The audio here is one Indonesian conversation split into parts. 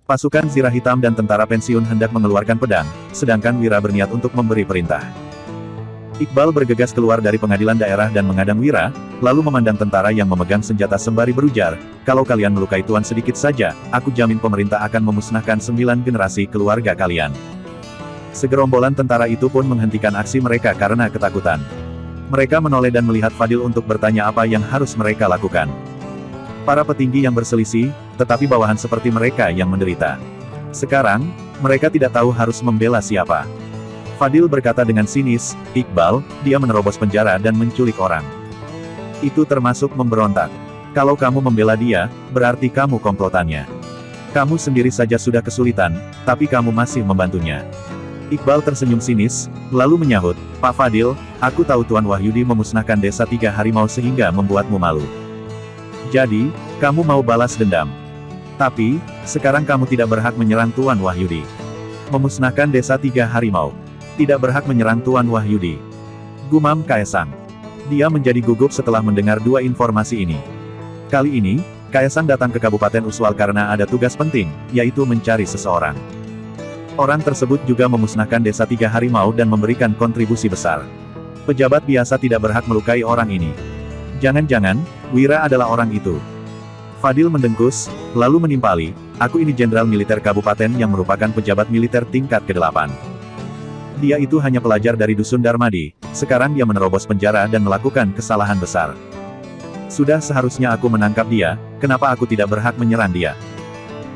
Pasukan zirah hitam dan tentara pensiun hendak mengeluarkan pedang, sedangkan Wira berniat untuk memberi perintah. Iqbal bergegas keluar dari pengadilan daerah dan menghadang Wira, lalu memandang tentara yang memegang senjata sembari berujar, "Kalau kalian melukai tuan sedikit saja, aku jamin pemerintah akan memusnahkan 9 generasi keluarga kalian." Segerombolan tentara itu pun menghentikan aksi mereka karena ketakutan. Mereka menoleh dan melihat Fadil untuk bertanya apa yang harus mereka lakukan. Para petinggi yang berselisih, tetapi bawahan seperti mereka yang menderita. Sekarang, mereka tidak tahu harus membela siapa. Fadil berkata dengan sinis, "Iqbal, dia menerobos penjara dan menculik orang. Itu termasuk memberontak. Kalau kamu membela dia, berarti kamu komplotannya. Kamu sendiri saja sudah kesulitan, tapi kamu masih membantunya." Iqbal tersenyum sinis, lalu menyahut, "Pak Fadil, aku tahu Tuan Wahyudi memusnahkan desa 3 harimau sehingga membuatmu malu. Jadi, kamu mau balas dendam. Tapi, sekarang kamu tidak berhak menyerang Tuan Wahyudi. Memusnahkan desa 3 harimau. Tidak berhak menyerang Tuan Wahyudi," gumam Kaesang. Dia menjadi gugup setelah mendengar dua informasi ini. Kali ini, Kaesang datang ke Kabupaten Uswal karena ada tugas penting, yaitu mencari seseorang. Orang tersebut juga memusnahkan desa 3 harimau dan memberikan kontribusi besar. Pejabat biasa tidak berhak melukai orang ini. Jangan-jangan, Wira adalah orang itu. Fadil mendengkus, lalu menimpali, "Aku ini jenderal militer kabupaten yang merupakan pejabat militer tingkat ke-8. Dia itu hanya pelajar dari Dusun Darmadi, sekarang dia menerobos penjara dan melakukan kesalahan besar. Sudah seharusnya aku menangkap dia, kenapa aku tidak berhak menyerang dia?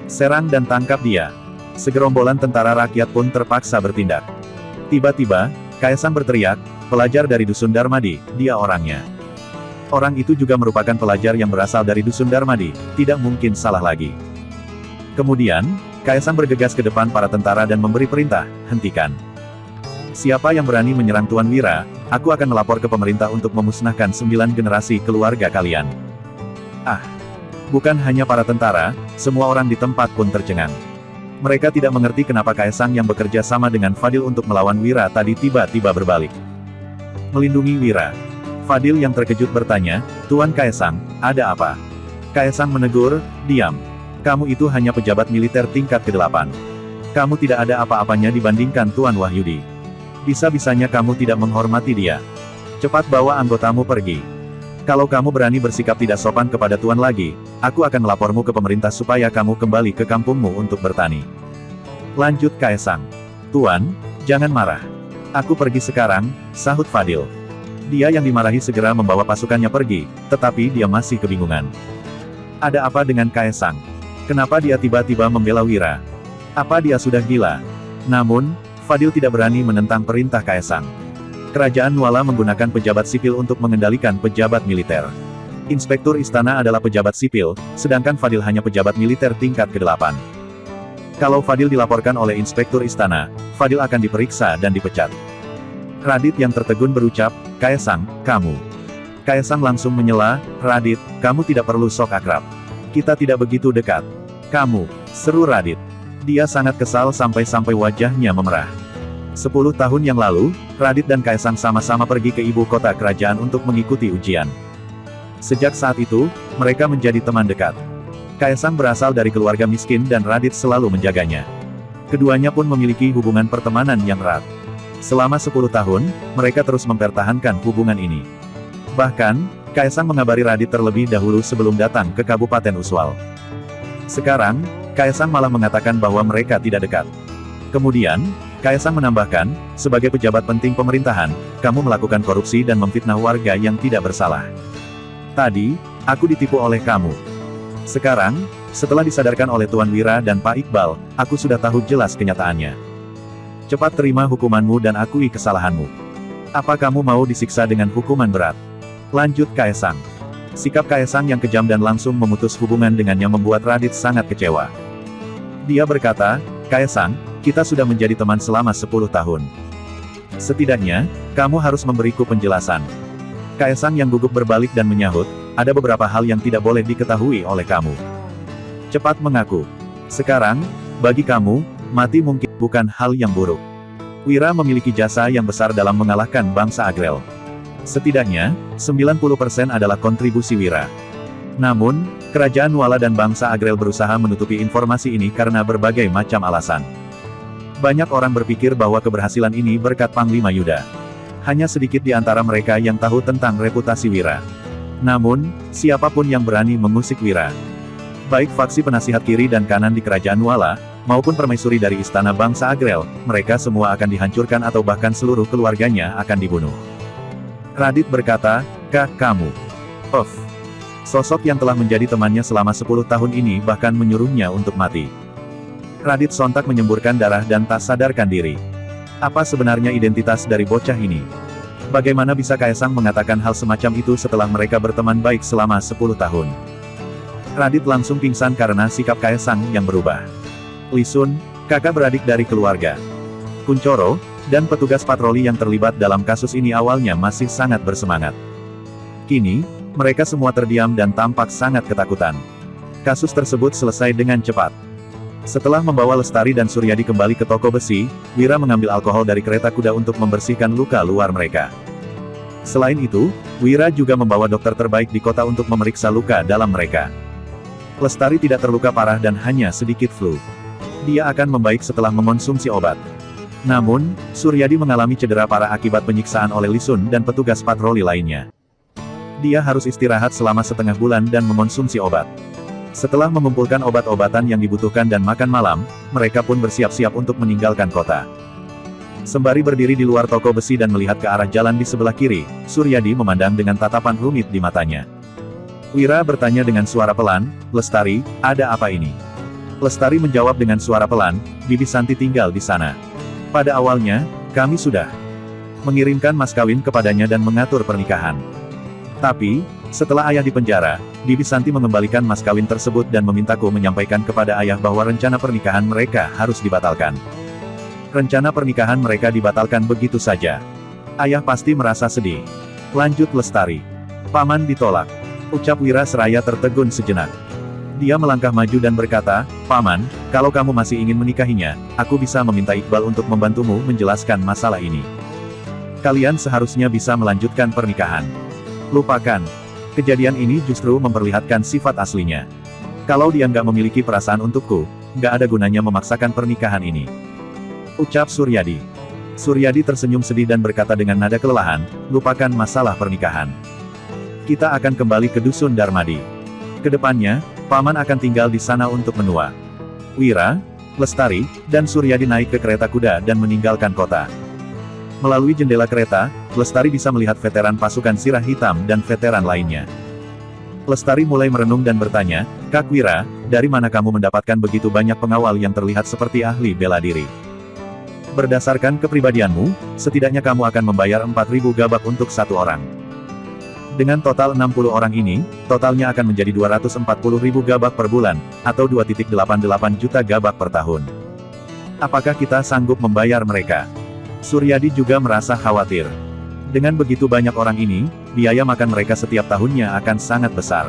Serang dan tangkap dia." Segerombolan tentara rakyat pun terpaksa bertindak. Tiba-tiba, Kaesang berteriak, "Pelajar dari Dusun Darmadi, dia orangnya." Orang itu juga merupakan pelajar yang berasal dari Dusun Darmadi, tidak mungkin salah lagi. Kemudian, Kaesang bergegas ke depan para tentara dan memberi perintah, "Hentikan. Siapa yang berani menyerang Tuan Wira, aku akan melapor ke pemerintah untuk memusnahkan 9 generasi keluarga kalian." Ah! Bukan hanya para tentara, semua orang di tempat pun tercengang. Mereka tidak mengerti kenapa Kaesang yang bekerja sama dengan Fadil untuk melawan Wira tadi tiba-tiba berbalik. Melindungi Wira. Fadil yang terkejut bertanya, "Tuan Kaesang, ada apa?" Kaesang menegur, "Diam. Kamu itu hanya pejabat militer tingkat ke-8. Kamu tidak ada apa-apanya dibandingkan Tuan Wahyudi. Bisa-bisanya kamu tidak menghormati dia. Cepat bawa anggotamu pergi. Kalau kamu berani bersikap tidak sopan kepada Tuan lagi, aku akan melapormu ke pemerintah supaya kamu kembali ke kampungmu untuk bertani." Lanjut Kaesang. "Tuan, jangan marah. Aku pergi sekarang," sahut Fadil. Dia yang dimarahi segera membawa pasukannya pergi, tetapi dia masih kebingungan. Ada apa dengan Kaesang? Kenapa dia tiba-tiba membela Wira? Apa dia sudah gila? Namun, Fadil tidak berani menentang perintah Kaesang. Kerajaan Nuala menggunakan pejabat sipil untuk mengendalikan pejabat militer. Inspektur istana adalah pejabat sipil, sedangkan Fadil hanya pejabat militer tingkat ke-8. Kalau Fadil dilaporkan oleh inspektur istana, Fadil akan diperiksa dan dipecat. Radit yang tertegun berucap, "Kaesang, kamu." Kaesang langsung menyela, "Radit, kamu tidak perlu sok akrab. Kita tidak begitu dekat." "Kamu," seru Radit. Dia sangat kesal sampai-sampai wajahnya memerah. 10 tahun yang lalu, Radit dan Kaesang sama-sama pergi ke ibu kota kerajaan untuk mengikuti ujian. Sejak saat itu, mereka menjadi teman dekat. Kaesang berasal dari keluarga miskin dan Radit selalu menjaganya. Keduanya pun memiliki hubungan pertemanan yang erat. Selama 10 tahun, mereka terus mempertahankan hubungan ini. Bahkan, Kaesang mengabari Radit terlebih dahulu sebelum datang ke Kabupaten Uswal. Sekarang, Kaesang malah mengatakan bahwa mereka tidak dekat. Kemudian, Kaesang menambahkan, "Sebagai pejabat penting pemerintahan, kamu melakukan korupsi dan memfitnah warga yang tidak bersalah. Tadi, aku ditipu oleh kamu. Sekarang, setelah disadarkan oleh Tuan Wira dan Pak Iqbal, aku sudah tahu jelas kenyataannya. Cepat terima hukumanmu dan akui kesalahanmu. Apa kamu mau disiksa dengan hukuman berat?" Lanjut Kaesang. Sikap Kaesang yang kejam dan langsung memutus hubungan dengannya membuat Radit sangat kecewa. Dia berkata, "Kaesang, kita sudah menjadi teman selama 10 tahun. Setidaknya, kamu harus memberiku penjelasan." Kaesang yang gugup berbalik dan menyahut, "Ada beberapa hal yang tidak boleh diketahui oleh kamu. Cepat mengaku. Sekarang, bagi kamu, mati mungkin bukan hal yang buruk. Wira memiliki jasa yang besar dalam mengalahkan bangsa Agrel. Setidaknya, 90% adalah kontribusi Wira. Namun, kerajaan Nuala dan bangsa Agrel berusaha menutupi informasi ini karena berbagai macam alasan. Banyak orang berpikir bahwa keberhasilan ini berkat Panglima Yuda. Hanya sedikit di antara mereka yang tahu tentang reputasi Wira. Namun, siapapun yang berani mengusik Wira, baik faksi penasihat kiri dan kanan di kerajaan Nuala, maupun permaisuri dari istana bangsa Agrel, mereka semua akan dihancurkan atau bahkan seluruh keluarganya akan dibunuh. Radit berkata, "Kak, kamu." Of. Sosok yang telah menjadi temannya selama 10 tahun ini bahkan menyuruhnya untuk mati. Radit sontak menyemburkan darah dan tak sadarkan diri. Apa sebenarnya identitas dari bocah ini? Bagaimana bisa Kaisang mengatakan hal semacam itu setelah mereka berteman baik selama 10 tahun? Radit langsung pingsan karena sikap Kaisang yang berubah. Li Sun, kakak beradik dari keluarga Kuncoro, dan petugas patroli yang terlibat dalam kasus ini awalnya masih sangat bersemangat. Kini, mereka semua terdiam dan tampak sangat ketakutan. Kasus tersebut selesai dengan cepat. Setelah membawa Lestari dan Suryadi kembali ke toko besi, Wira mengambil alkohol dari kereta kuda untuk membersihkan luka luar mereka. Selain itu, Wira juga membawa dokter terbaik di kota untuk memeriksa luka dalam mereka. Lestari tidak terluka parah dan hanya sedikit flu. Dia akan membaik setelah mengonsumsi obat. Namun, Suryadi mengalami cedera parah akibat penyiksaan oleh Li Sun dan petugas patroli lainnya. Dia harus istirahat selama setengah bulan dan mengonsumsi obat. Setelah mengumpulkan obat-obatan yang dibutuhkan dan makan malam, mereka pun bersiap-siap untuk meninggalkan kota. Sembari berdiri di luar toko besi dan melihat ke arah jalan di sebelah kiri, Suryadi memandang dengan tatapan rumit di matanya. Wira bertanya dengan suara pelan, "Lestari, ada apa ini?" Lestari menjawab dengan suara pelan, "Bibi Santi tinggal di sana. Pada awalnya, kami sudah mengirimkan mas kawin kepadanya dan mengatur pernikahan. Tapi, setelah ayah dipenjara, Bibi Santi mengembalikan mas kawin tersebut dan memintaku menyampaikan kepada ayah bahwa rencana pernikahan mereka harus dibatalkan." Rencana pernikahan mereka dibatalkan begitu saja. Ayah pasti merasa sedih. Lanjut Lestari. "Paman ditolak." Ucap Wira seraya tertegun sejenak. Dia melangkah maju dan berkata, "Paman, kalau kamu masih ingin menikahinya, aku bisa meminta Iqbal untuk membantumu menjelaskan masalah ini. Kalian seharusnya bisa melanjutkan pernikahan." Lupakan. Kejadian ini justru memperlihatkan sifat aslinya. Kalau dia nggak memiliki perasaan untukku, nggak ada gunanya memaksakan pernikahan ini. Ucap Suryadi. Suryadi tersenyum sedih dan berkata dengan nada kelelahan, "Lupakan masalah pernikahan. Kita akan kembali ke Dusun Darmadi. Kedepannya, Paman akan tinggal di sana untuk menua." Wira, Lestari, dan Suryadi naik ke kereta kuda dan meninggalkan kota. Melalui jendela kereta, Lestari bisa melihat veteran pasukan Sirah Hitam dan veteran lainnya. Lestari mulai merenung dan bertanya, "Kak Wira, dari mana kamu mendapatkan begitu banyak pengawal yang terlihat seperti ahli bela diri? Berdasarkan kepribadianmu, setidaknya kamu akan membayar 4.000 gabak untuk satu orang. Dengan total 60 orang ini, totalnya akan menjadi 240.000 gabak per bulan, atau 2,88 juta gabak per tahun. Apakah kita sanggup membayar mereka?" Suryadi juga merasa khawatir. Dengan begitu banyak orang ini, biaya makan mereka setiap tahunnya akan sangat besar.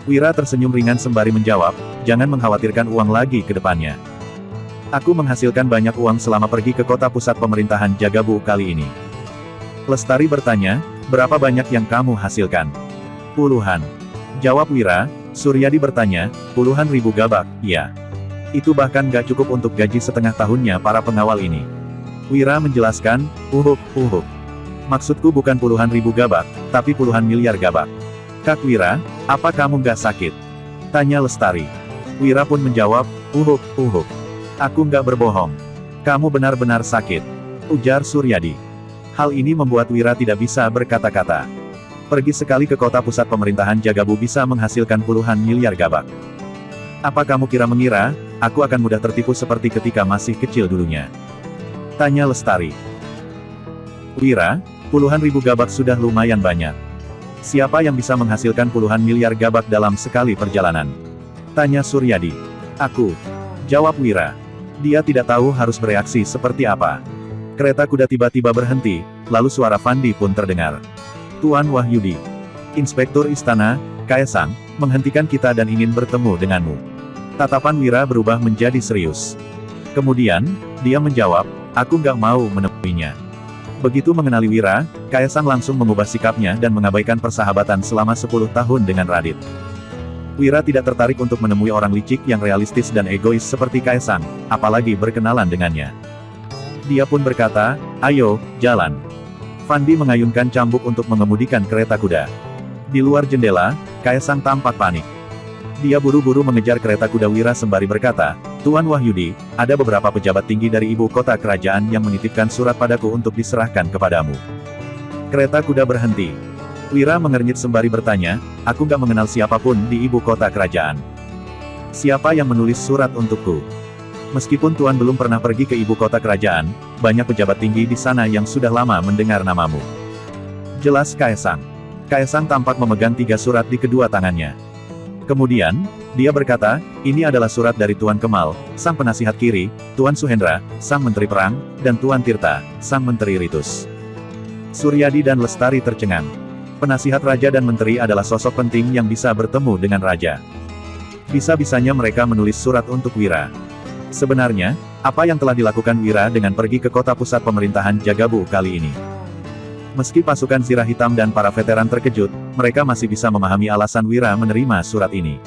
Wira tersenyum ringan sembari menjawab, "Jangan mengkhawatirkan uang lagi ke depannya. Aku menghasilkan banyak uang selama pergi ke kota pusat pemerintahan Jagabu kali ini." Lestari bertanya, "Berapa banyak yang kamu hasilkan?" "Puluhan." Jawab Wira. Suryadi bertanya, "Puluhan ribu gabak?" "Ya. Itu bahkan gak cukup untuk gaji setengah tahunnya para pengawal ini." Wira menjelaskan, "Uhuk. Maksudku bukan puluhan ribu gabak, tapi puluhan miliar gabak." "Kak Wira, apa kamu gak sakit?" tanya Lestari. Wira pun menjawab, Uhuk. Aku nggak berbohong. Kamu benar-benar sakit," ujar Suryadi. Hal ini membuat Wira tidak bisa berkata-kata. Pergi sekali ke kota pusat pemerintahan Jagabu bisa menghasilkan puluhan miliar gabak. "Apa kamu mengira, aku akan mudah tertipu seperti ketika masih kecil dulunya?" tanya Lestari. Wira, puluhan ribu gabak sudah lumayan banyak. Siapa yang bisa menghasilkan puluhan miliar gabak dalam sekali perjalanan? Tanya Suryadi. "Aku," jawab Wira. Dia tidak tahu harus bereaksi seperti apa. Kereta kuda tiba-tiba berhenti, lalu suara Fandi pun terdengar. "Tuan Wahyudi, Inspektur Istana, Kaisang, menghentikan kita dan ingin bertemu denganmu." Tatapan Wira berubah menjadi serius. Kemudian, dia menjawab, "Aku nggak mau menemuinya. Begitu mengenali Wira, Kaisang langsung mengubah sikapnya dan mengabaikan persahabatan selama 10 tahun dengan Radit. Wira tidak tertarik untuk menemui orang licik yang realistis dan egois seperti Kaisang, apalagi berkenalan dengannya. Dia pun berkata, "Ayo, jalan." Fandi mengayunkan cambuk untuk mengemudikan kereta kuda. Di luar jendela, Kaisang tampak panik. Dia buru-buru mengejar kereta kuda Wira sembari berkata, "Tuan Wahyudi, ada beberapa pejabat tinggi dari ibu kota kerajaan yang menitipkan surat padaku untuk diserahkan kepadamu." Kereta kuda berhenti. Wira mengernyit sembari bertanya, "Aku gak mengenal siapapun di ibu kota kerajaan. Siapa yang menulis surat untukku? Meskipun Tuan belum pernah pergi ke ibu kota kerajaan, banyak pejabat tinggi di sana yang sudah lama mendengar namamu." Jelas Kaisang. Kaisang tampak memegang 3 surat di kedua tangannya. Kemudian, dia berkata, "Ini adalah surat dari Tuan Kemal, sang penasihat kiri, Tuan Suhendra, sang menteri perang, dan Tuan Tirta, sang menteri ritus." Suryadi dan Lestari tercengang. Penasihat raja dan menteri adalah sosok penting yang bisa bertemu dengan raja. Bisa-bisanya mereka menulis surat untuk Wira. Sebenarnya, apa yang telah dilakukan Wira dengan pergi ke kota pusat pemerintahan Jagabu kali ini? Meski pasukan Zirah Hitam dan para veteran terkejut, mereka masih bisa memahami alasan Wira menerima surat ini.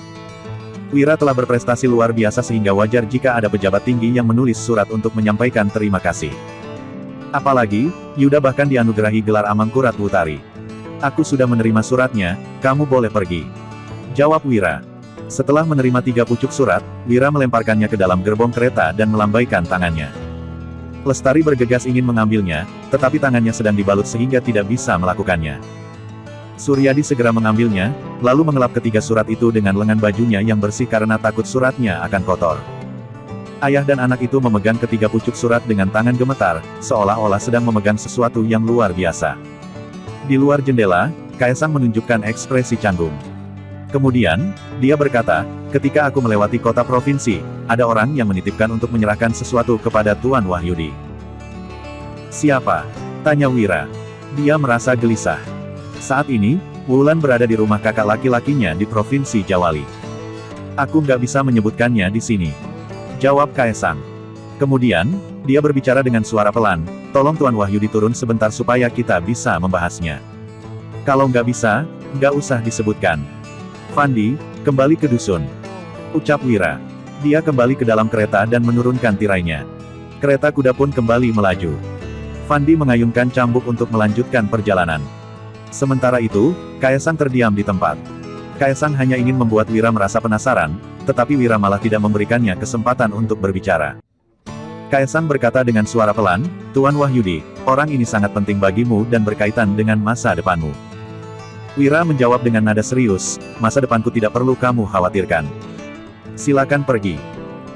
Wira telah berprestasi luar biasa sehingga wajar jika ada pejabat tinggi yang menulis surat untuk menyampaikan terima kasih. Apalagi, Yuda bahkan dianugerahi gelar Amangkurat Wutari. "Aku sudah menerima suratnya, kamu boleh pergi," jawab Wira. Setelah menerima 3 pucuk surat, Wira melemparkannya ke dalam gerbong kereta dan melambaikan tangannya. Lestari bergegas ingin mengambilnya, tetapi tangannya sedang dibalut sehingga tidak bisa melakukannya. Suryadi segera mengambilnya, lalu mengelap ketiga surat itu dengan lengan bajunya yang bersih karena takut suratnya akan kotor. Ayah dan anak itu memegang ketiga pucuk surat dengan tangan gemetar, seolah-olah sedang memegang sesuatu yang luar biasa. Di luar jendela, Kaisang menunjukkan ekspresi canggung. Kemudian, dia berkata, "Ketika aku melewati kota provinsi, ada orang yang menitipkan untuk menyerahkan sesuatu kepada Tuan Wahyudi." "Siapa?" tanya Wira. Dia merasa gelisah. Saat ini, Wulan berada di rumah kakak laki-lakinya di Provinsi Jawali. "Aku nggak bisa menyebutkannya di sini," jawab Kaisang. Kemudian, dia berbicara dengan suara pelan, "Tolong Tuan Wahyudi turun sebentar supaya kita bisa membahasnya. Kalau nggak bisa, nggak usah disebutkan." "Fandi, kembali ke dusun," ucap Wira. Dia kembali ke dalam kereta dan menurunkan tirainya. Kereta kuda pun kembali melaju. Fandi mengayunkan cambuk untuk melanjutkan perjalanan. Sementara itu, Kaisang terdiam di tempat. Kaisang hanya ingin membuat Wira merasa penasaran, tetapi Wira malah tidak memberikannya kesempatan untuk berbicara. Kaisang berkata dengan suara pelan, "Tuan Wahyudi, orang ini sangat penting bagimu dan berkaitan dengan masa depanmu." Wira menjawab dengan nada serius, "Masa depanku tidak perlu kamu khawatirkan. Silakan pergi."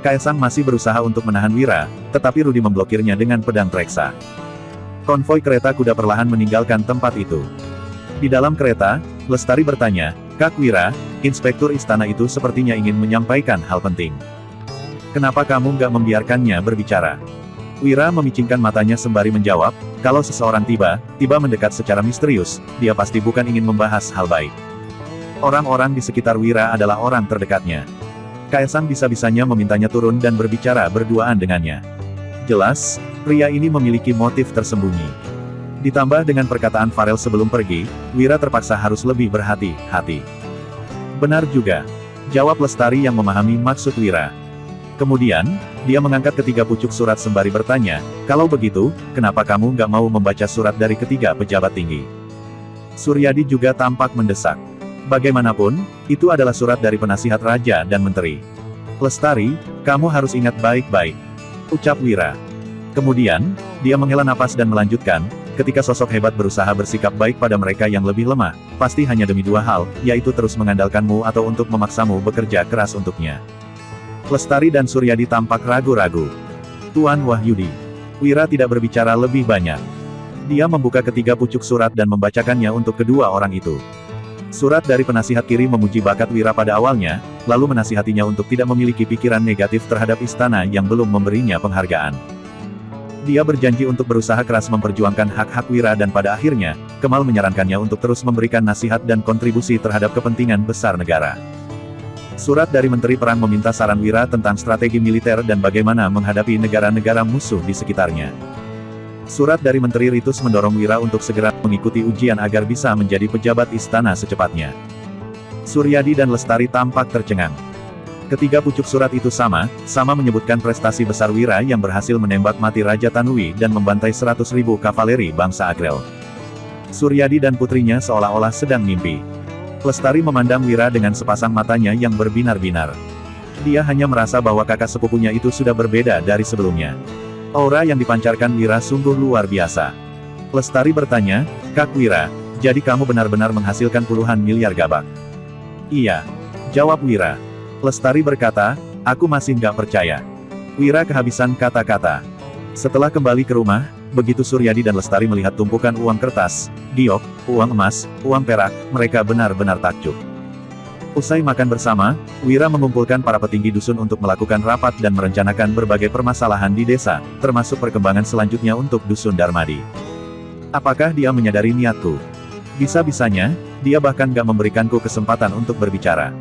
Kaisang masih berusaha untuk menahan Wira, tetapi Rudi memblokirnya dengan pedang preksa. Konvoi kereta kuda perlahan meninggalkan tempat itu. Di dalam kereta, Lestari bertanya, "Kak Wira, inspektur istana itu sepertinya ingin menyampaikan hal penting. Kenapa kamu nggak membiarkannya berbicara?" Wira memicingkan matanya sembari menjawab, "Kalau seseorang tiba-tiba mendekat secara misterius, dia pasti bukan ingin membahas hal baik. Orang-orang di sekitar Wira adalah orang terdekatnya." Kaisang bisa-bisanya memintanya turun dan berbicara berduaan dengannya. Jelas, pria ini memiliki motif tersembunyi. Ditambah dengan perkataan Farel sebelum pergi, Wira terpaksa harus lebih berhati-hati. "Benar juga," jawab Lestari yang memahami maksud Wira. Kemudian, dia mengangkat ketiga pucuk surat sembari bertanya, "Kalau begitu, kenapa kamu nggak mau membaca surat dari ketiga pejabat tinggi?" Suryadi juga tampak mendesak. "Bagaimanapun, itu adalah surat dari penasihat raja dan menteri. Lestari, kamu harus ingat baik-baik," ucap Wira. Kemudian, dia menghela napas dan melanjutkan, "Ketika sosok hebat berusaha bersikap baik pada mereka yang lebih lemah, pasti hanya demi 2 hal, yaitu terus mengandalkanmu atau untuk memaksamu bekerja keras untuknya." Lestari dan Suryadi tampak ragu-ragu. "Tuan Wahyudi." Wira tidak berbicara lebih banyak. Dia membuka ketiga pucuk surat dan membacakannya untuk kedua orang itu. Surat dari penasihat kiri memuji bakat Wira pada awalnya, lalu menasihatinya untuk tidak memiliki pikiran negatif terhadap istana yang belum memberinya penghargaan. Dia berjanji untuk berusaha keras memperjuangkan hak-hak Wira dan pada akhirnya, Kemal menyarankannya untuk terus memberikan nasihat dan kontribusi terhadap kepentingan besar negara. Surat dari Menteri Perang meminta saran Wira tentang strategi militer dan bagaimana menghadapi negara-negara musuh di sekitarnya. Surat dari Menteri Ritus mendorong Wira untuk segera mengikuti ujian agar bisa menjadi pejabat istana secepatnya. Suryadi dan Lestari tampak tercengang. Ketiga pucuk surat itu sama menyebutkan prestasi besar Wira yang berhasil menembak mati Raja Tanui dan membantai 100.000 kavaleri bangsa Agrel. Suryadi dan putrinya seolah-olah sedang mimpi. Lestari memandang Wira dengan sepasang matanya yang berbinar-binar. Dia hanya merasa bahwa kakak sepupunya itu sudah berbeda dari sebelumnya. Aura yang dipancarkan Wira sungguh luar biasa. Lestari bertanya, "Kak Wira, jadi kamu benar-benar menghasilkan puluhan miliar gabak?" "Iya," jawab Wira. Lestari berkata, "Aku masih nggak percaya." Wira kehabisan kata-kata. Setelah kembali ke rumah, begitu Suryadi dan Lestari melihat tumpukan uang kertas, giok, uang emas, uang perak, mereka benar-benar takjub. Usai makan bersama, Wira mengumpulkan para petinggi dusun untuk melakukan rapat dan merencanakan berbagai permasalahan di desa, termasuk perkembangan selanjutnya untuk dusun Darmadi. "Apakah dia menyadari niatku? Bisa-bisanya, dia bahkan gak memberikanku kesempatan untuk berbicara,"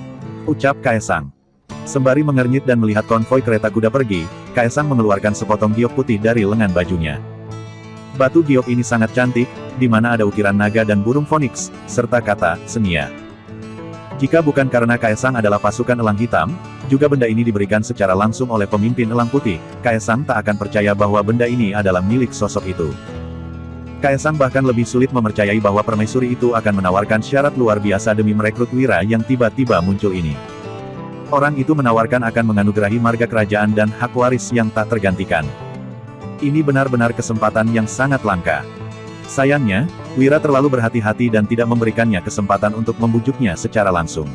ucap Kaesang. Sembari mengernyit dan melihat konvoi kereta kuda pergi, Kaesang mengeluarkan sepotong giok putih dari lengan bajunya. Batu giok ini sangat cantik, di mana ada ukiran naga dan burung foniks, serta kata, "Senia." Jika bukan karena Kaesang adalah pasukan elang hitam, juga benda ini diberikan secara langsung oleh pemimpin elang putih, Kaesang tak akan percaya bahwa benda ini adalah milik sosok itu. Kaesang bahkan lebih sulit mempercayai bahwa permaisuri itu akan menawarkan syarat luar biasa demi merekrut Wira yang tiba-tiba muncul ini. Orang itu menawarkan akan menganugerahi marga kerajaan dan hak waris yang tak tergantikan. Ini benar-benar kesempatan yang sangat langka. Sayangnya, Wira terlalu berhati-hati dan tidak memberikannya kesempatan untuk membujuknya secara langsung.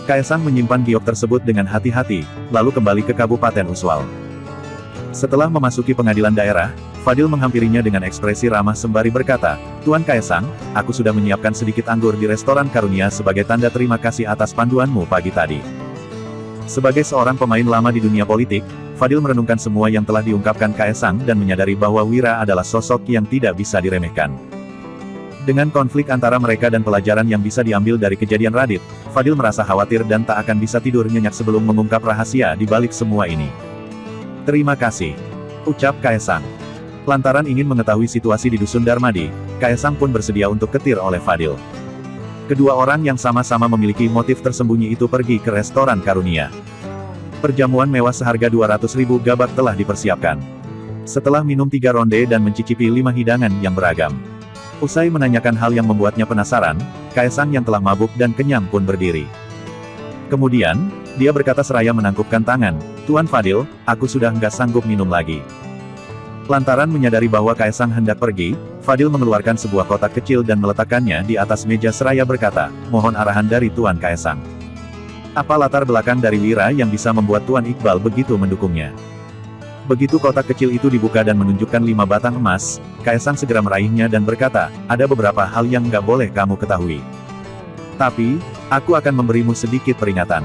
Kaesang menyimpan giok tersebut dengan hati-hati, lalu kembali ke Kabupaten Uswal. Setelah memasuki pengadilan daerah, Fadil menghampirinya dengan ekspresi ramah sembari berkata, "Tuan Kaesang, aku sudah menyiapkan sedikit anggur di restoran Karunia sebagai tanda terima kasih atas panduanmu pagi tadi." Sebagai seorang pemain lama di dunia politik, Fadil merenungkan semua yang telah diungkapkan Kaesang dan menyadari bahwa Wira adalah sosok yang tidak bisa diremehkan. Dengan konflik antara mereka dan pelajaran yang bisa diambil dari kejadian Radit, Fadil merasa khawatir dan tak akan bisa tidur nyenyak sebelum mengungkap rahasia di balik semua ini. "Terima kasih," ucap Kaesang. Lantaran ingin mengetahui situasi di Dusun Darmadi, Kaesang pun bersedia untuk ketir oleh Fadil. Kedua orang yang sama-sama memiliki motif tersembunyi itu pergi ke restoran Karunia. Perjamuan mewah seharga 200.000 gabak telah dipersiapkan. Setelah minum 3 ronde dan mencicipi 5 hidangan yang beragam. Usai menanyakan hal yang membuatnya penasaran, Kaesang yang telah mabuk dan kenyang pun berdiri. Kemudian, dia berkata seraya menangkupkan tangan, "Tuan Fadil, aku sudah nggak sanggup minum lagi." Lantaran menyadari bahwa Kaesang hendak pergi, Fadil mengeluarkan sebuah kotak kecil dan meletakkannya di atas meja seraya berkata, "Mohon arahan dari Tuan Kaesang. Apa latar belakang dari Wira yang bisa membuat Tuan Iqbal begitu mendukungnya?" Begitu kotak kecil itu dibuka dan menunjukkan 5 batang emas, Kaesang segera meraihnya dan berkata, "Ada beberapa hal yang nggak boleh kamu ketahui. Tapi, aku akan memberimu sedikit peringatan.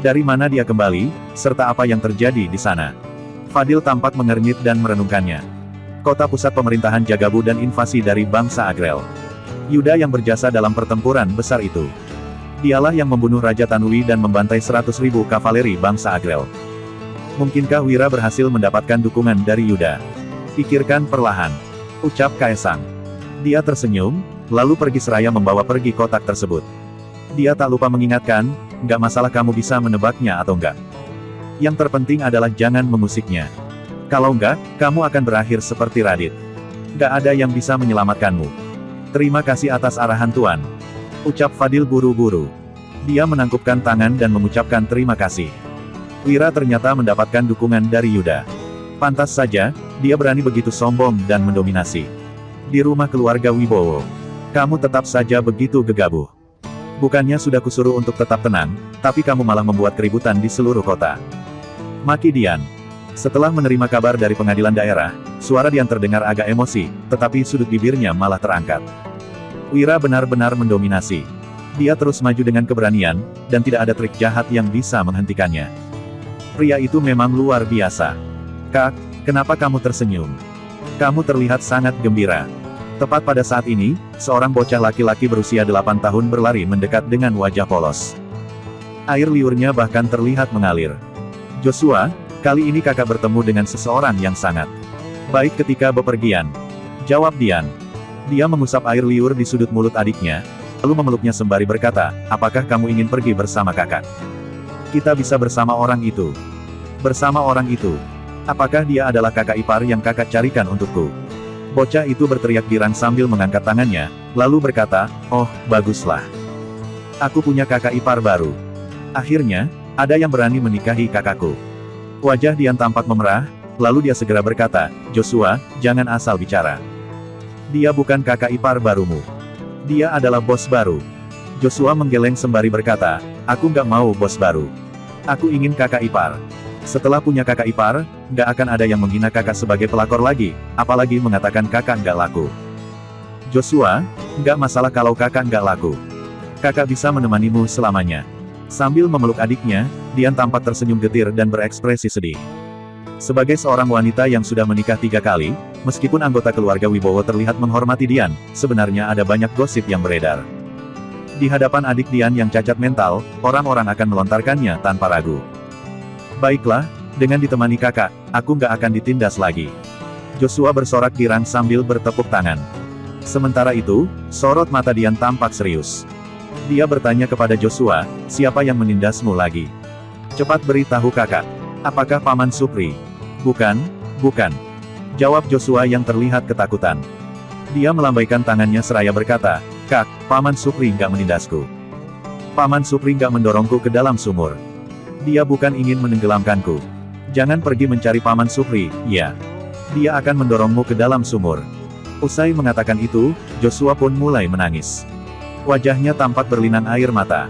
Dari mana dia kembali, serta apa yang terjadi di sana." Fadil tampak mengernyit dan merenungkannya. Kota pusat pemerintahan Jagabu dan invasi dari bangsa Agrel. Yuda yang berjasa dalam pertempuran besar itu. Dialah yang membunuh Raja Tanui dan membantai 100.000 kavaleri bangsa Agrel. Mungkinkah Wira berhasil mendapatkan dukungan dari Yuda? "Pikirkan perlahan," ucap Kaesang. Dia tersenyum, lalu pergi seraya membawa pergi kotak tersebut. Dia tak lupa mengingatkan, "Nggak masalah kamu bisa menebaknya atau enggak. Yang terpenting adalah jangan mengusiknya. Kalau enggak, kamu akan berakhir seperti Radit. Nggak ada yang bisa menyelamatkanmu." "Terima kasih atas arahan Tuan," ucap Fadil buru-buru. Dia menangkupkan tangan dan mengucapkan terima kasih. Wira ternyata mendapatkan dukungan dari Yuda. Pantas saja, dia berani begitu sombong dan mendominasi. Di rumah keluarga Wibowo, kamu tetap saja begitu gegabah. Bukannya sudah kusuruh untuk tetap tenang, tapi kamu malah membuat keributan di seluruh kota. Maki Dian. Setelah menerima kabar dari pengadilan daerah, suara Dian terdengar agak emosi, tetapi sudut bibirnya malah terangkat. Wira benar-benar mendominasi. Dia terus maju dengan keberanian, dan tidak ada trik jahat yang bisa menghentikannya. Pria itu memang luar biasa. "Kak, kenapa kamu tersenyum? Kamu terlihat sangat gembira." Tepat pada saat ini, seorang bocah laki-laki berusia 8 tahun berlari mendekat dengan wajah polos. Air liurnya bahkan terlihat mengalir. "Joshua, kali ini kakak bertemu dengan seseorang yang sangat Baik ketika bepergian. Jawab Dian. Dia mengusap air liur di sudut mulut adiknya, lalu memeluknya sembari berkata, apakah kamu ingin pergi bersama kakak? Kita bisa bersama orang itu. Bersama orang itu. Apakah dia adalah kakak ipar yang kakak carikan untukku? Bocah itu berteriak girang sambil mengangkat tangannya, lalu berkata, oh, baguslah. Aku punya kakak ipar baru. Akhirnya, ada yang berani menikahi kakakku. Wajah Dian tampak memerah, lalu dia segera berkata, Joshua, jangan asal bicara. Dia bukan kakak ipar barumu. Dia adalah bos baru. Joshua menggeleng sembari berkata, aku nggak mau bos baru. Aku ingin kakak ipar. Setelah punya kakak ipar, nggak akan ada yang menghina kakak sebagai pelakor lagi, apalagi mengatakan kakak nggak laku. Joshua, nggak masalah kalau kakak nggak laku. Kakak bisa menemanimu selamanya. Sambil memeluk adiknya, Dian tampak tersenyum getir dan berekspresi sedih. Sebagai seorang wanita yang sudah menikah 3 kali, meskipun anggota keluarga Wibowo terlihat menghormati Dian, sebenarnya ada banyak gosip yang beredar. Di hadapan adik Dian yang cacat mental, orang-orang akan melontarkannya tanpa ragu. Baiklah, dengan ditemani kakak, aku nggak akan ditindas lagi. Joshua bersorak girang sambil bertepuk tangan. Sementara itu, sorot mata Dian tampak serius. Dia bertanya kepada Joshua, siapa yang menindasmu lagi? Cepat beritahu kakak. Apakah Paman Supri? Bukan, bukan. Jawab Joshua yang terlihat ketakutan. Dia melambaikan tangannya seraya berkata, Kak, Paman Supri nggak menindasku. Paman Supri nggak mendorongku ke dalam sumur. Dia bukan ingin menenggelamkanku. Jangan pergi mencari Paman Supri, ya. Dia akan mendorongmu ke dalam sumur. Usai mengatakan itu, Joshua pun mulai menangis. Wajahnya tampak berlinang air mata.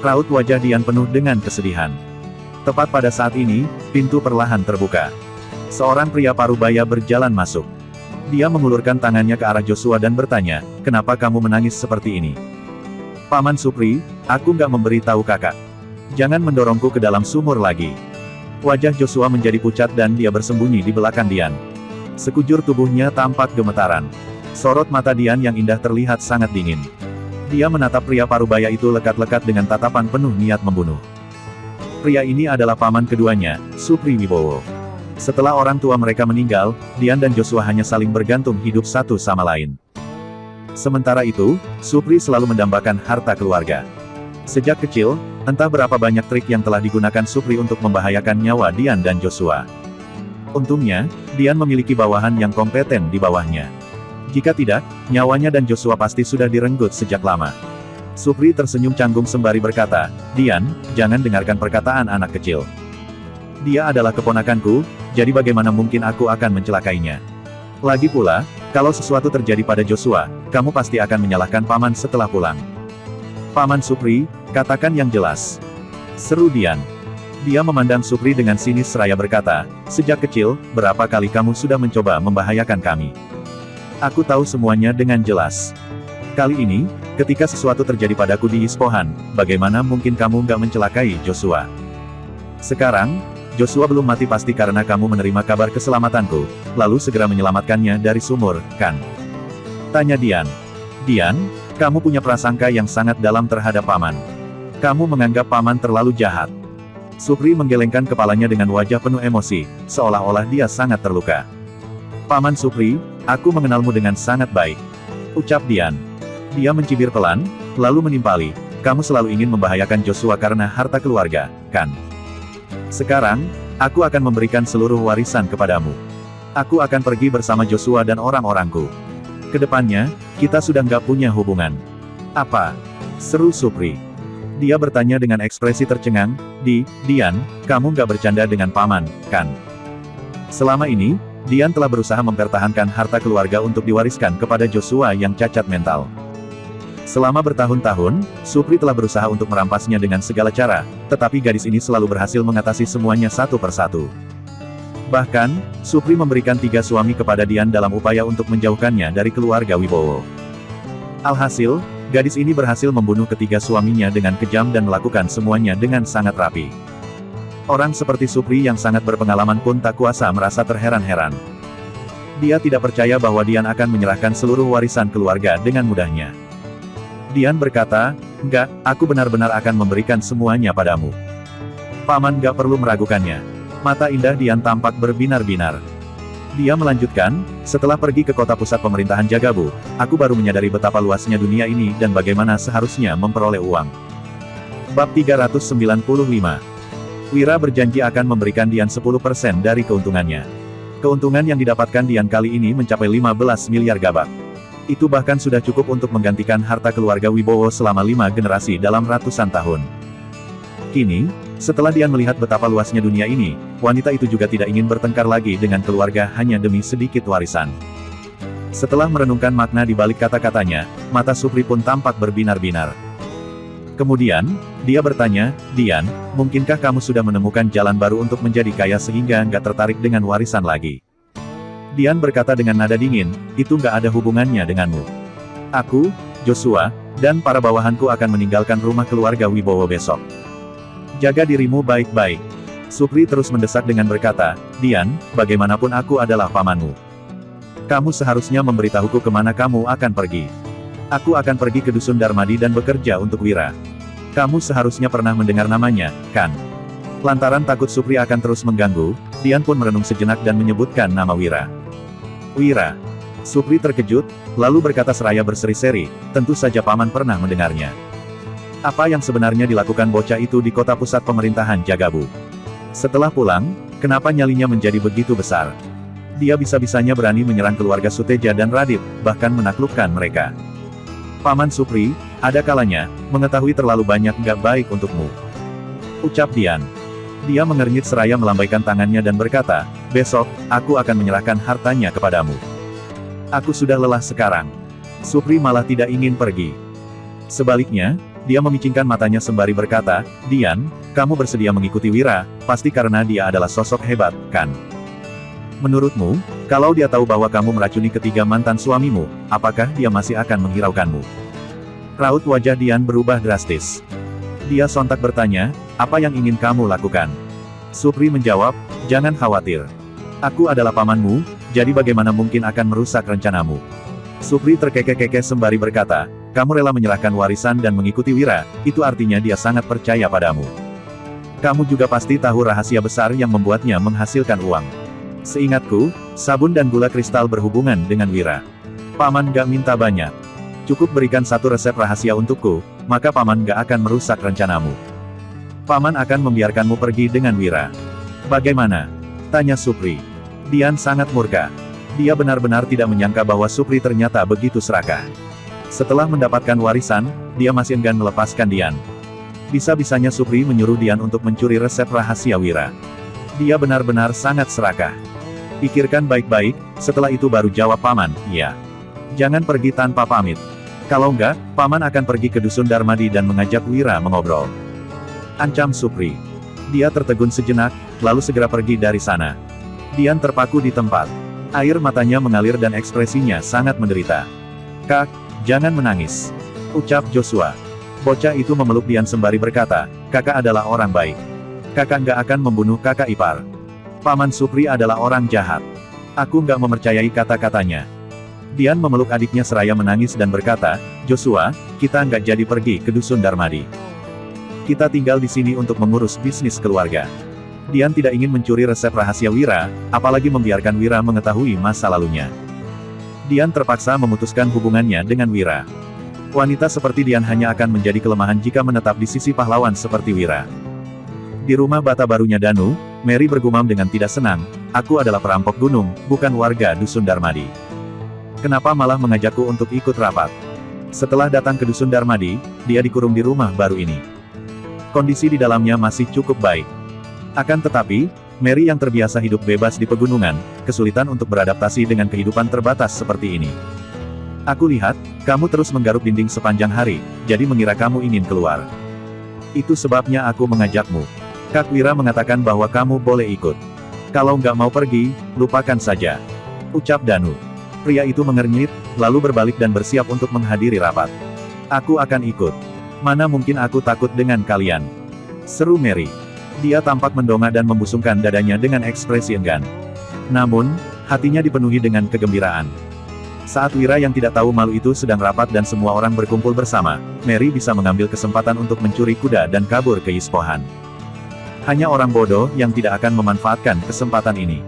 Raut wajah Dian penuh dengan kesedihan. Tepat pada saat ini, pintu perlahan terbuka. Seorang pria parubaya berjalan masuk. Dia mengulurkan tangannya ke arah Joshua dan bertanya, kenapa kamu menangis seperti ini? Paman Supri, aku nggak memberitahu kakak. Jangan mendorongku ke dalam sumur lagi. Wajah Joshua menjadi pucat dan dia bersembunyi di belakang Dian. Sekujur tubuhnya tampak gemetaran. Sorot mata Dian yang indah terlihat sangat dingin. Dia menatap pria parubaya itu lekat-lekat dengan tatapan penuh niat membunuh. Pria ini adalah paman keduanya, Supri Wibowo. Setelah orang tua mereka meninggal, Dian dan Joshua hanya saling bergantung hidup satu sama lain. Sementara itu, Supri selalu mendambakan harta keluarga. Sejak kecil, entah berapa banyak trik yang telah digunakan Supri untuk membahayakan nyawa Dian dan Joshua. Untungnya, Dian memiliki bawahan yang kompeten di bawahnya. Jika tidak, nyawanya dan Joshua pasti sudah direnggut sejak lama. Supri tersenyum canggung sembari berkata, Dian, jangan dengarkan perkataan anak kecil. Dia adalah keponakanku, jadi bagaimana mungkin aku akan mencelakainya. Lagi pula, kalau sesuatu terjadi pada Joshua, kamu pasti akan menyalahkan paman setelah pulang. Paman Supri, katakan yang jelas. Seru Dian. Dia memandang Supri dengan sinis seraya berkata, sejak kecil, berapa kali kamu sudah mencoba membahayakan kami? Aku tahu semuanya dengan jelas. Kali ini, ketika sesuatu terjadi padaku di Ispohan, bagaimana mungkin kamu nggak mencelakai Joshua? Sekarang, Joshua belum mati pasti karena kamu menerima kabar keselamatanku, lalu segera menyelamatkannya dari sumur, kan? Tanya Dian. Dian, kamu punya prasangka yang sangat dalam terhadap paman. Kamu menganggap paman terlalu jahat. Supri menggelengkan kepalanya dengan wajah penuh emosi, seolah-olah dia sangat terluka. Paman Supri, aku mengenalmu dengan sangat baik. Ucap Dian. Dia mencibir pelan, lalu menimpali, kamu selalu ingin membahayakan Joshua karena harta keluarga, kan? Sekarang, aku akan memberikan seluruh warisan kepadamu. Aku akan pergi bersama Joshua dan orang-orangku. Kedepannya, kita sudah nggak punya hubungan. Apa? Seru Supri. Dia bertanya dengan ekspresi tercengang, Dian, kamu nggak bercanda dengan paman, kan? Selama ini, Dian telah berusaha mempertahankan harta keluarga untuk diwariskan kepada Joshua yang cacat mental. Selama bertahun-tahun, Supri telah berusaha untuk merampasnya dengan segala cara, tetapi gadis ini selalu berhasil mengatasi semuanya satu persatu. Bahkan, Supri memberikan 3 suami kepada Dian dalam upaya untuk menjauhkannya dari keluarga Wibowo. Alhasil, gadis ini berhasil membunuh ketiga suaminya dengan kejam dan melakukan semuanya dengan sangat rapi. Orang seperti Supri yang sangat berpengalaman pun tak kuasa merasa terheran-heran. Dia tidak percaya bahwa Dian akan menyerahkan seluruh warisan keluarga dengan mudahnya. Dian berkata, enggak, aku benar-benar akan memberikan semuanya padamu. Paman gak perlu meragukannya. Mata indah Dian tampak berbinar-binar. Dia melanjutkan, setelah pergi ke kota pusat pemerintahan Jagabu, aku baru menyadari betapa luasnya dunia ini dan bagaimana seharusnya memperoleh uang. Bab 395. Wira berjanji akan memberikan Dian 10% dari keuntungannya. Keuntungan yang didapatkan Dian kali ini mencapai 15 miliar gabak. Itu bahkan sudah cukup untuk menggantikan harta keluarga Wibowo selama 5 generasi dalam ratusan tahun. Kini, setelah Dian melihat betapa luasnya dunia ini, wanita itu juga tidak ingin bertengkar lagi dengan keluarga hanya demi sedikit warisan. Setelah merenungkan makna di balik kata-katanya, mata Supri pun tampak berbinar-binar. Kemudian, dia bertanya, Dian, mungkinkah kamu sudah menemukan jalan baru untuk menjadi kaya sehingga nggak tertarik dengan warisan lagi? Dian berkata dengan nada dingin, itu nggak ada hubungannya denganmu. Aku, Joshua, dan para bawahanku akan meninggalkan rumah keluarga Wibowo besok. Jaga dirimu baik-baik. Supri terus mendesak dengan berkata, Dian, bagaimanapun aku adalah pamanmu. Kamu seharusnya memberitahuku kemana kamu akan pergi. Aku akan pergi ke Dusun Darmadi dan bekerja untuk Wira. Kamu seharusnya pernah mendengar namanya, kan? Lantaran takut Supri akan terus mengganggu, Dian pun merenung sejenak dan menyebutkan nama Wira. Wira. Supri terkejut, lalu berkata seraya berseri-seri, tentu saja paman pernah mendengarnya. Apa yang sebenarnya dilakukan bocah itu di kota pusat pemerintahan Jagabu? Setelah pulang, kenapa nyalinya menjadi begitu besar? Dia bisa-bisanya berani menyerang keluarga Suteja dan Radit, bahkan menaklukkan mereka. Paman Supri, ada kalanya, mengetahui terlalu banyak nggak baik untukmu. Ucap Dian. Dia mengernyit seraya melambaikan tangannya dan berkata, besok, aku akan menyerahkan hartanya kepadamu. Aku sudah lelah sekarang. Supri malah tidak ingin pergi. Sebaliknya, dia memicingkan matanya sembari berkata, Dian, kamu bersedia mengikuti Wira, pasti karena dia adalah sosok hebat, kan? Menurutmu, kalau dia tahu bahwa kamu meracuni ketiga mantan suamimu, apakah dia masih akan menghiraukanmu? Raut wajah Dian berubah drastis. Dia sontak bertanya, apa yang ingin kamu lakukan? Supri menjawab, jangan khawatir. Aku adalah pamanmu, jadi bagaimana mungkin akan merusak rencanamu? Supri terkekeh-kekeh sembari berkata, kamu rela menyerahkan warisan dan mengikuti Wira, itu artinya dia sangat percaya padamu. Kamu juga pasti tahu rahasia besar yang membuatnya menghasilkan uang. Seingatku, sabun dan gula kristal berhubungan dengan Wira. Paman gak minta banyak. Cukup berikan satu resep rahasia untukku, maka paman gak akan merusak rencanamu. Paman akan membiarkanmu pergi dengan Wira. Bagaimana? Tanya Supri. Dian sangat murka. Dia benar-benar tidak menyangka bahwa Supri ternyata begitu serakah. Setelah mendapatkan warisan, dia masih enggan melepaskan Dian. Bisa-bisanya Supri menyuruh Dian untuk mencuri resep rahasia Wira. Dia benar-benar sangat serakah. Pikirkan baik-baik, setelah itu baru jawab paman, iya. Jangan pergi tanpa pamit. Kalau enggak, paman akan pergi ke Dusun Darmadi dan mengajak Wira mengobrol. Ancam Supri. Dia tertegun sejenak, lalu segera pergi dari sana. Dian terpaku di tempat. Air matanya mengalir dan ekspresinya sangat menderita. Kak, jangan menangis. Ucap Joshua. Bocah itu memeluk Dian sembari berkata, kakak adalah orang baik. Kakak nggak akan membunuh kakak ipar. Paman Supri adalah orang jahat. Aku nggak mempercayai kata-katanya. Dian memeluk adiknya seraya menangis dan berkata, Joshua, kita nggak jadi pergi ke Dusun Darmadi. Kita tinggal di sini untuk mengurus bisnis keluarga. Dian tidak ingin mencuri resep rahasia Wira, apalagi membiarkan Wira mengetahui masa lalunya. Dian terpaksa memutuskan hubungannya dengan Wira. Wanita seperti Dian hanya akan menjadi kelemahan jika menetap di sisi pahlawan seperti Wira. Di rumah bata barunya Danu, Mary bergumam dengan tidak senang, aku adalah perampok gunung, bukan warga Dusun Darmadi. Kenapa malah mengajakku untuk ikut rapat? Setelah datang ke Dusun Darmadi, dia dikurung di rumah baru ini. Kondisi di dalamnya masih cukup baik. Akan tetapi, Mary yang terbiasa hidup bebas di pegunungan, kesulitan untuk beradaptasi dengan kehidupan terbatas seperti ini. Aku lihat, kamu terus menggaruk dinding sepanjang hari, jadi mengira kamu ingin keluar. Itu sebabnya aku mengajakmu. Kak Wira mengatakan bahwa kamu boleh ikut. Kalau nggak mau pergi, lupakan saja. Ucap Danu. Pria itu mengernyit, lalu berbalik dan bersiap untuk menghadiri rapat. Aku akan ikut. Mana mungkin aku takut dengan kalian? Seru Mary. Dia tampak mendongak dan membusungkan dadanya dengan ekspresi enggan. Namun, hatinya dipenuhi dengan kegembiraan. Saat Wira yang tidak tahu malu itu sedang rapat dan semua orang berkumpul bersama, Mary bisa mengambil kesempatan untuk mencuri kuda dan kabur ke Ispohan. Hanya orang bodoh yang tidak akan memanfaatkan kesempatan ini.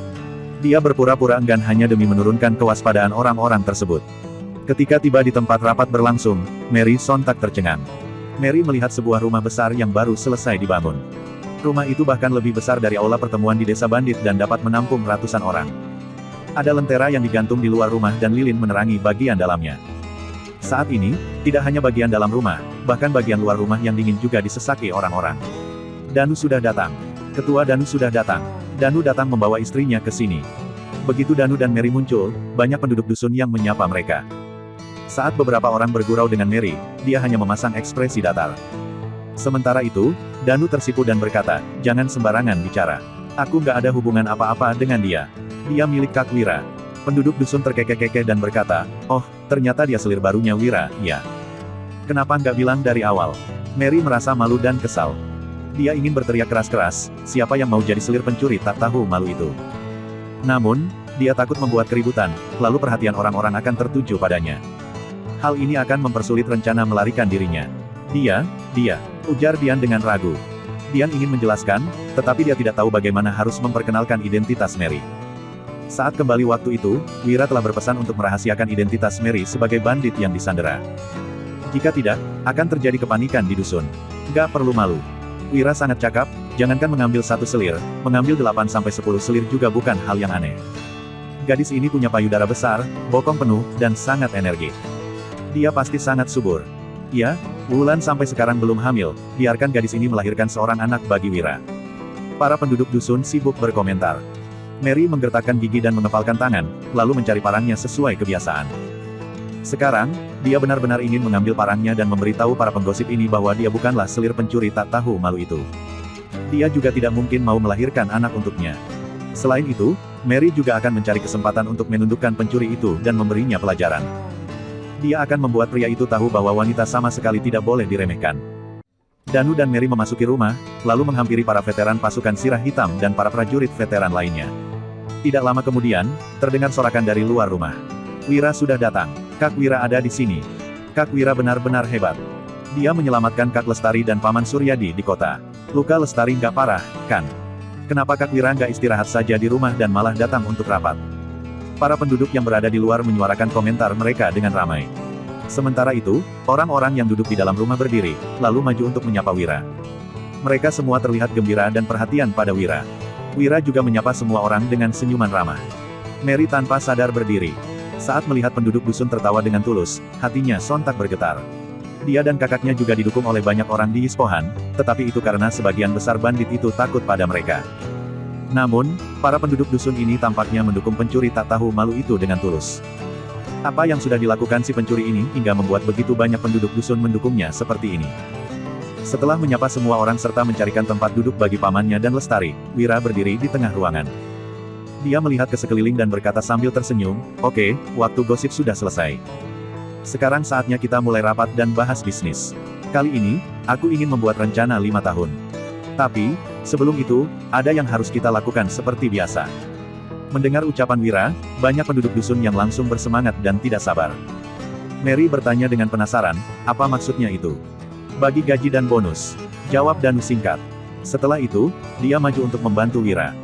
Dia berpura-pura enggan hanya demi menurunkan kewaspadaan orang-orang tersebut. Ketika tiba di tempat rapat berlangsung, Mary sontak tercengang. Mary melihat sebuah rumah besar yang baru selesai dibangun. Rumah itu bahkan lebih besar dari aula pertemuan di desa bandit dan dapat menampung ratusan orang. Ada lentera yang digantung di luar rumah dan lilin menerangi bagian dalamnya. Saat ini, tidak hanya bagian dalam rumah, bahkan bagian luar rumah yang dingin juga disesaki orang-orang. Danu sudah datang. Ketua Danu sudah datang. Danu datang membawa istrinya ke sini. Begitu Danu dan Mary muncul, banyak penduduk dusun yang menyapa mereka. Saat beberapa orang bergurau dengan Mary, dia hanya memasang ekspresi datar. Sementara itu, Danu tersipu dan berkata, "Jangan sembarangan bicara. Aku nggak ada hubungan apa-apa dengan dia. Dia milik Kak Wira." Penduduk dusun terkekeh-kekeh dan berkata, "Oh, ternyata dia selir barunya Wira, ya. Kenapa nggak bilang dari awal?" Mary merasa malu dan kesal. Dia ingin berteriak keras-keras, siapa yang mau jadi selir pencuri tak tahu malu itu. Namun, dia takut membuat keributan, lalu perhatian orang-orang akan tertuju padanya. Hal ini akan mempersulit rencana melarikan dirinya. Dia, ujar Dian dengan ragu. Dian ingin menjelaskan, tetapi dia tidak tahu bagaimana harus memperkenalkan identitas Mary. Saat kembali waktu itu, Wira telah berpesan untuk merahasiakan identitas Mary sebagai bandit yang disandera. Jika tidak, akan terjadi kepanikan di dusun. Gak perlu malu. Wira sangat cakap, jangankan mengambil satu selir, mengambil 8-10 selir juga bukan hal yang aneh. Gadis ini punya payudara besar, bokong penuh, dan sangat energik. Dia pasti sangat subur. Ya, Wulan sampai sekarang belum hamil, biarkan gadis ini melahirkan seorang anak bagi Wira. Para penduduk dusun sibuk berkomentar. Mary menggertakkan gigi dan mengepalkan tangan, lalu mencari parangnya sesuai kebiasaan. Sekarang, dia benar-benar ingin mengambil parangnya dan memberitahu para penggosip ini bahwa dia bukanlah selir pencuri tak tahu malu itu. Dia juga tidak mungkin mau melahirkan anak untuknya. Selain itu, Mary juga akan mencari kesempatan untuk menundukkan pencuri itu dan memberinya pelajaran. Dia akan membuat pria itu tahu bahwa wanita sama sekali tidak boleh diremehkan. Danu dan Mary memasuki rumah, lalu menghampiri para veteran pasukan Sirah Hitam dan para prajurit veteran lainnya. Tidak lama kemudian, terdengar sorakan dari luar rumah. "Wira sudah datang. Kak Wira ada di sini. Kak Wira benar-benar hebat. Dia menyelamatkan Kak Lestari dan Paman Suryadi di kota. Luka Lestari nggak parah, kan? Kenapa Kak Wira nggak istirahat saja di rumah dan malah datang untuk rapat?" Para penduduk yang berada di luar menyuarakan komentar mereka dengan ramai. Sementara itu, orang-orang yang duduk di dalam rumah berdiri, lalu maju untuk menyapa Wira. Mereka semua terlihat gembira dan perhatian pada Wira. Wira juga menyapa semua orang dengan senyuman ramah. Mary tanpa sadar berdiri. Saat melihat penduduk dusun tertawa dengan tulus, hatinya sontak bergetar. Dia dan kakaknya juga didukung oleh banyak orang di Ispohan, tetapi itu karena sebagian besar bandit itu takut pada mereka. Namun, para penduduk dusun ini tampaknya mendukung pencuri tak tahu malu itu dengan tulus. Apa yang sudah dilakukan si pencuri ini hingga membuat begitu banyak penduduk dusun mendukungnya seperti ini? Setelah menyapa semua orang serta mencarikan tempat duduk bagi pamannya dan Lestari, Wira berdiri di tengah ruangan. Dia melihat ke sekeliling dan berkata sambil tersenyum, "Oke, waktu gosip sudah selesai. Sekarang saatnya kita mulai rapat dan bahas bisnis. Kali ini, aku ingin membuat rencana 5 tahun. Tapi, sebelum itu, ada yang harus kita lakukan seperti biasa." Mendengar ucapan Wira, banyak penduduk dusun yang langsung bersemangat dan tidak sabar. Mary bertanya dengan penasaran, "Apa maksudnya itu?" "Bagi gaji dan bonus," jawab Danu singkat. Setelah itu, dia maju untuk membantu Wira.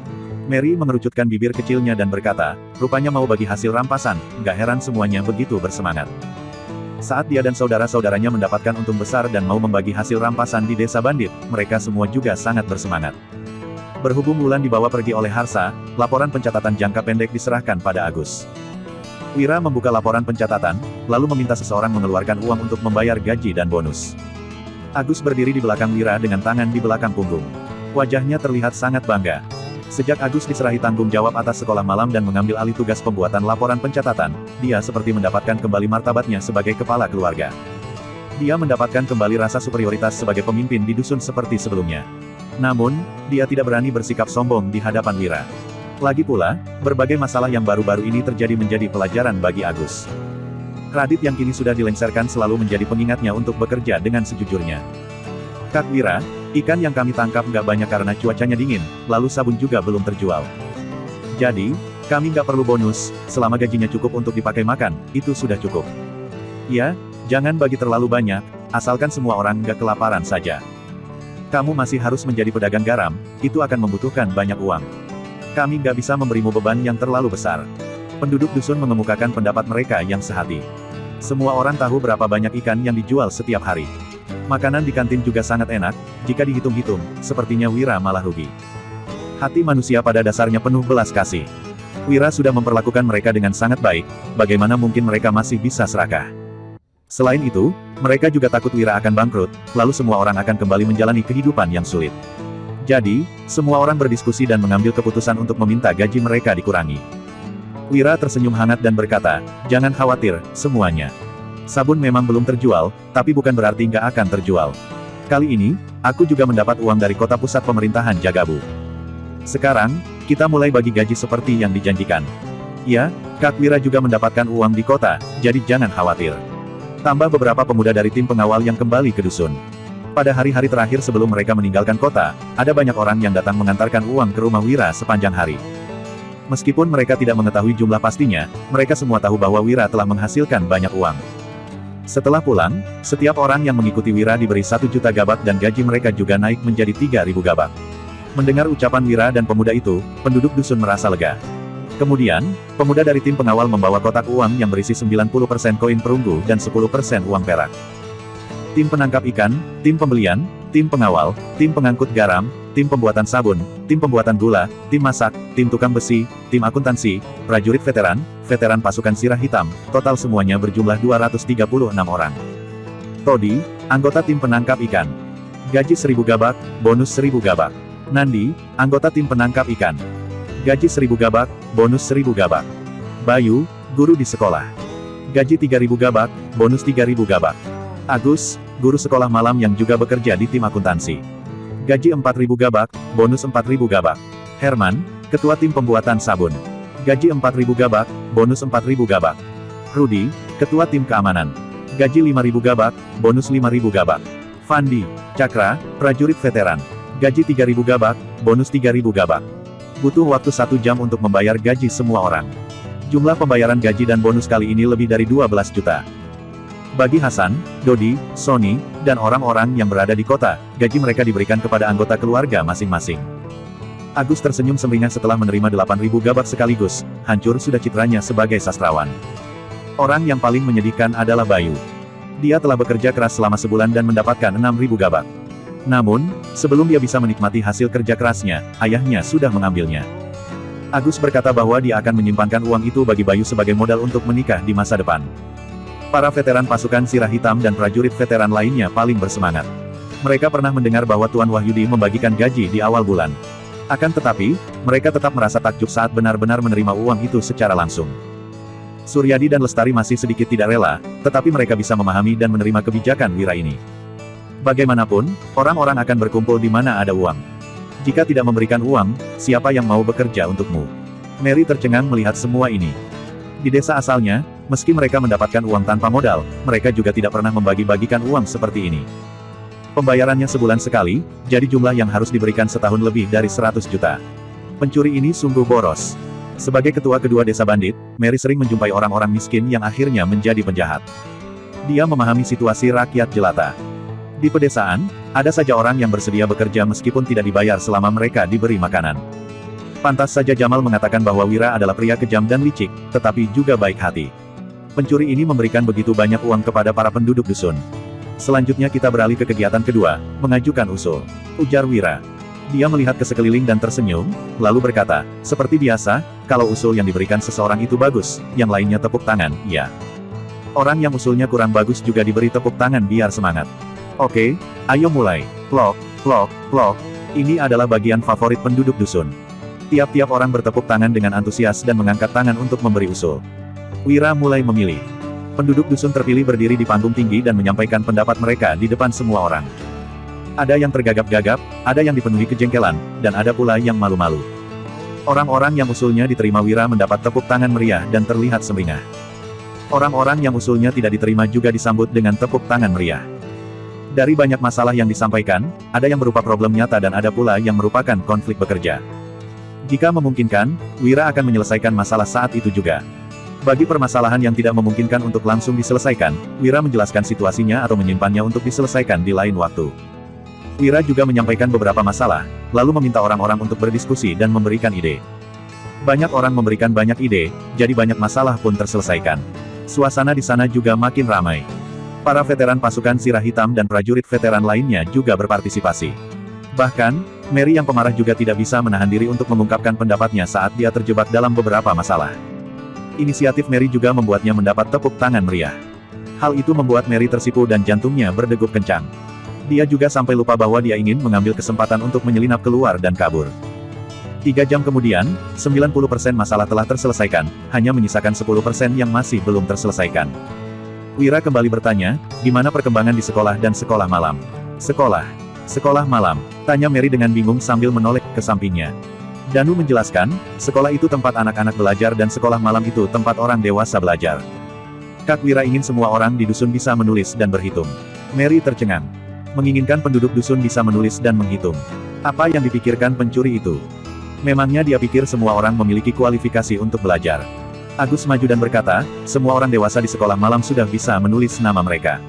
Mary mengerucutkan bibir kecilnya dan berkata, "Rupanya mau bagi hasil rampasan, gak heran semuanya begitu bersemangat." Saat dia dan saudara-saudaranya mendapatkan untung besar dan mau membagi hasil rampasan di desa bandit, mereka semua juga sangat bersemangat. Berhubung Wulan dibawa pergi oleh Harsa, laporan pencatatan jangka pendek diserahkan pada Agus. Wira membuka laporan pencatatan, lalu meminta seseorang mengeluarkan uang untuk membayar gaji dan bonus. Agus berdiri di belakang Wira dengan tangan di belakang punggung. Wajahnya terlihat sangat bangga. Sejak Agus diserahi tanggung jawab atas sekolah malam dan mengambil alih tugas pembuatan laporan pencatatan, dia seperti mendapatkan kembali martabatnya sebagai kepala keluarga. Dia mendapatkan kembali rasa superioritas sebagai pemimpin di dusun seperti sebelumnya. Namun, dia tidak berani bersikap sombong di hadapan Wira. Lagi pula, berbagai masalah yang baru-baru ini terjadi menjadi pelajaran bagi Agus. Kredit yang kini sudah dilengsarkan selalu menjadi pengingatnya untuk bekerja dengan sejujurnya. "Kak Wira, ikan yang kami tangkap nggak banyak karena cuacanya dingin, lalu sabun juga belum terjual. Jadi, kami nggak perlu bonus, selama gajinya cukup untuk dipakai makan, itu sudah cukup. Ya, jangan bagi terlalu banyak, asalkan semua orang nggak kelaparan saja. Kamu masih harus menjadi pedagang garam, itu akan membutuhkan banyak uang. Kami nggak bisa memberimu beban yang terlalu besar. Penduduk dusun mengemukakan pendapat mereka yang sehati. Semua orang tahu berapa banyak ikan yang dijual setiap hari. Makanan di kantin juga sangat enak, jika dihitung-hitung, sepertinya Wira malah rugi. Hati manusia pada dasarnya penuh belas kasih. Wira sudah memperlakukan mereka dengan sangat baik, bagaimana mungkin mereka masih bisa serakah? Selain itu, mereka juga takut Wira akan bangkrut, lalu semua orang akan kembali menjalani kehidupan yang sulit. Jadi, semua orang berdiskusi dan mengambil keputusan untuk meminta gaji mereka dikurangi. Wira tersenyum hangat dan berkata, "Jangan khawatir, semuanya. Sabun memang belum terjual, tapi bukan berarti nggak akan terjual. Kali ini, aku juga mendapat uang dari kota pusat pemerintahan Jagabu. Sekarang, kita mulai bagi gaji seperti yang dijanjikan. Ya, Kak Wira juga mendapatkan uang di kota, jadi jangan khawatir." Tambah beberapa pemuda dari tim pengawal yang kembali ke dusun. Pada hari-hari terakhir sebelum mereka meninggalkan kota, ada banyak orang yang datang mengantarkan uang ke rumah Wira sepanjang hari. Meskipun mereka tidak mengetahui jumlah pastinya, mereka semua tahu bahwa Wira telah menghasilkan banyak uang. Setelah pulang, setiap orang yang mengikuti Wira diberi 1 juta gabak dan gaji mereka juga naik menjadi 3.000 gabak. Mendengar ucapan Wira dan pemuda itu, penduduk dusun merasa lega. Kemudian, pemuda dari tim pengawal membawa kotak uang yang berisi 90% koin perunggu dan 10% uang perak. Tim penangkap ikan, tim pembelian, tim pengawal, tim pengangkut garam, tim pembuatan sabun, tim pembuatan gula, tim masak, tim tukang besi, tim akuntansi, prajurit veteran, veteran pasukan sirah hitam, total semuanya berjumlah 236 orang. Todi, anggota tim penangkap ikan. Gaji 1.000 gabak, bonus 1.000 gabak. Nandi, anggota tim penangkap ikan. Gaji 1.000 gabak, bonus 1.000 gabak. Bayu, guru di sekolah. Gaji 3.000 gabak, bonus 3.000 gabak. Agus, guru sekolah malam yang juga bekerja di tim akuntansi. Gaji 4.000 gabak, bonus 4.000 gabak. Herman, ketua tim pembuatan sabun. Gaji 4.000 gabak, bonus 4.000 gabak. Rudi, ketua tim keamanan. Gaji 5.000 gabak, bonus 5.000 gabak. Fandi, Cakra, prajurit veteran. Gaji 3.000 gabak, bonus 3.000 gabak. Butuh waktu 1 jam untuk membayar gaji semua orang. Jumlah pembayaran gaji dan bonus kali ini lebih dari 12 juta. Bagi Hasan, Dodi, Sony, dan orang-orang yang berada di kota, gaji mereka diberikan kepada anggota keluarga masing-masing. Agus tersenyum sembringah setelah menerima 8.000 gabak sekaligus, hancur sudah citranya sebagai sastrawan. Orang yang paling menyedihkan adalah Bayu. Dia telah bekerja keras selama sebulan dan mendapatkan 6.000 gabak. Namun, sebelum dia bisa menikmati hasil kerja kerasnya, ayahnya sudah mengambilnya. Agus berkata bahwa dia akan menyimpankan uang itu bagi Bayu sebagai modal untuk menikah di masa depan. Para veteran pasukan sirah hitam dan prajurit veteran lainnya paling bersemangat. Mereka pernah mendengar bahwa Tuan Wahyudi membagikan gaji di awal bulan. Akan tetapi, mereka tetap merasa takjub saat benar-benar menerima uang itu secara langsung. Suryadi dan Lestari masih sedikit tidak rela, tetapi mereka bisa memahami dan menerima kebijakan Wira ini. Bagaimanapun, orang-orang akan berkumpul di mana ada uang. Jika tidak memberikan uang, siapa yang mau bekerja untukmu? Mary tercengang melihat semua ini. Di desa asalnya, meski mereka mendapatkan uang tanpa modal, mereka juga tidak pernah membagi-bagikan uang seperti ini. Pembayarannya sebulan sekali, jadi jumlah yang harus diberikan setahun lebih dari 100 juta. Pencuri ini sungguh boros. Sebagai ketua kedua desa bandit, Mary sering menjumpai orang-orang miskin yang akhirnya menjadi penjahat. Dia memahami situasi rakyat jelata. Di pedesaan, ada saja orang yang bersedia bekerja meskipun tidak dibayar selama mereka diberi makanan. Pantas saja Jamal mengatakan bahwa Wira adalah pria kejam dan licik, tetapi juga baik hati. Pencuri ini memberikan begitu banyak uang kepada para penduduk dusun. Selanjutnya kita beralih ke kegiatan kedua, mengajukan usul. Ujar Wira. Dia melihat ke sekeliling dan tersenyum, lalu berkata, seperti biasa, kalau usul yang diberikan seseorang itu bagus, yang lainnya tepuk tangan, ya. Orang yang usulnya kurang bagus juga diberi tepuk tangan biar semangat. Oke, ayo mulai. Plok, plok, plok. Ini adalah bagian favorit penduduk dusun. Tiap-tiap orang bertepuk tangan dengan antusias dan mengangkat tangan untuk memberi usul. Wira mulai memilih. Penduduk dusun terpilih berdiri di panggung tinggi dan menyampaikan pendapat mereka di depan semua orang. Ada yang tergagap-gagap, ada yang dipenuhi kejengkelan, dan ada pula yang malu-malu. Orang-orang yang usulnya diterima Wira mendapat tepuk tangan meriah dan terlihat sumringah. Orang-orang yang usulnya tidak diterima juga disambut dengan tepuk tangan meriah. Dari banyak masalah yang disampaikan, ada yang berupa problem nyata dan ada pula yang merupakan konflik bekerja. Jika memungkinkan, Wira akan menyelesaikan masalah saat itu juga. Bagi permasalahan yang tidak memungkinkan untuk langsung diselesaikan, Wira menjelaskan situasinya atau menyimpannya untuk diselesaikan di lain waktu. Wira juga menyampaikan beberapa masalah, lalu meminta orang-orang untuk berdiskusi dan memberikan ide. Banyak orang memberikan banyak ide, jadi banyak masalah pun terselesaikan. Suasana di sana juga makin ramai. Para veteran pasukan Zirah Hitam dan prajurit veteran lainnya juga berpartisipasi. Bahkan, Mary yang pemarah juga tidak bisa menahan diri untuk mengungkapkan pendapatnya saat dia terjebak dalam beberapa masalah. Inisiatif Mary juga membuatnya mendapat tepuk tangan meriah. Hal itu membuat Mary tersipu dan jantungnya berdegup kencang. Dia juga sampai lupa bahwa dia ingin mengambil kesempatan untuk menyelinap keluar dan kabur. 3 jam kemudian, 90% masalah telah terselesaikan, hanya menyisakan 10% yang masih belum terselesaikan. Wira kembali bertanya, gimana perkembangan di sekolah dan sekolah malam? Sekolah malam, tanya Mary dengan bingung sambil menoleh ke sampingnya. Danu menjelaskan, sekolah itu tempat anak-anak belajar dan sekolah malam itu tempat orang dewasa belajar. Kak Wira ingin semua orang di dusun bisa menulis dan berhitung. Mary tercengang. Menginginkan penduduk dusun bisa menulis dan menghitung. Apa yang dipikirkan pencuri itu? Memangnya dia pikir semua orang memiliki kualifikasi untuk belajar. Agus maju dan berkata, semua orang dewasa di sekolah malam sudah bisa menulis nama mereka.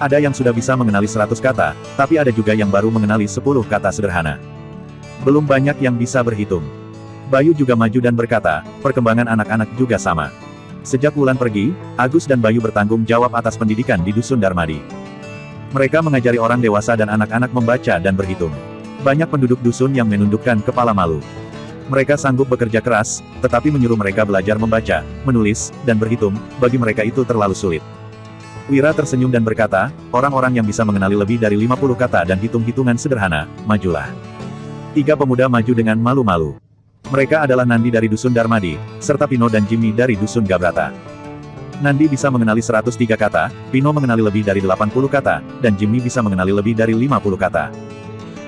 Ada yang sudah bisa mengenali 100 kata, tapi ada juga yang baru mengenali 10 kata sederhana. Belum banyak yang bisa berhitung. Bayu juga maju dan berkata, perkembangan anak-anak juga sama. Sejak Wulan pergi, Agus dan Bayu bertanggung jawab atas pendidikan di Dusun Darmadi. Mereka mengajari orang dewasa dan anak-anak membaca dan berhitung. Banyak penduduk dusun yang menundukkan kepala malu. Mereka sanggup bekerja keras, tetapi menyuruh mereka belajar membaca, menulis, dan berhitung, bagi mereka itu terlalu sulit. Wira tersenyum dan berkata, orang-orang yang bisa mengenali lebih dari 50 kata dan hitung-hitungan sederhana, majulah. 3 pemuda maju dengan malu-malu. Mereka adalah Nandi dari Dusun Darmadi, serta Pino dan Jimmy dari Dusun Gabrata. Nandi bisa mengenali 103 kata, Pino mengenali lebih dari 80 kata, dan Jimmy bisa mengenali lebih dari 50 kata.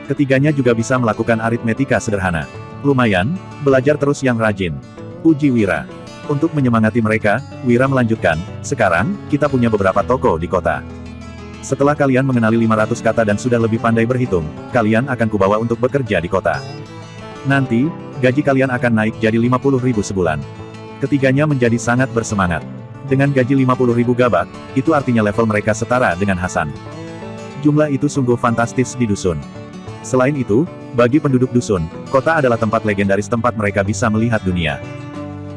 Ketiganya juga bisa melakukan aritmetika sederhana. Lumayan, belajar terus yang rajin. Uji Wira. Untuk menyemangati mereka, Wira melanjutkan, sekarang, kita punya beberapa toko di kota. Setelah kalian mengenali 500 kata dan sudah lebih pandai berhitung, kalian akan kubawa untuk bekerja di kota. Nanti, gaji kalian akan naik jadi 50.000 sebulan. Ketiganya menjadi sangat bersemangat. Dengan gaji 50.000 gabak, itu artinya level mereka setara dengan Hasan. Jumlah itu sungguh fantastis di dusun. Selain itu, bagi penduduk dusun, kota adalah tempat legendaris tempat mereka bisa melihat dunia.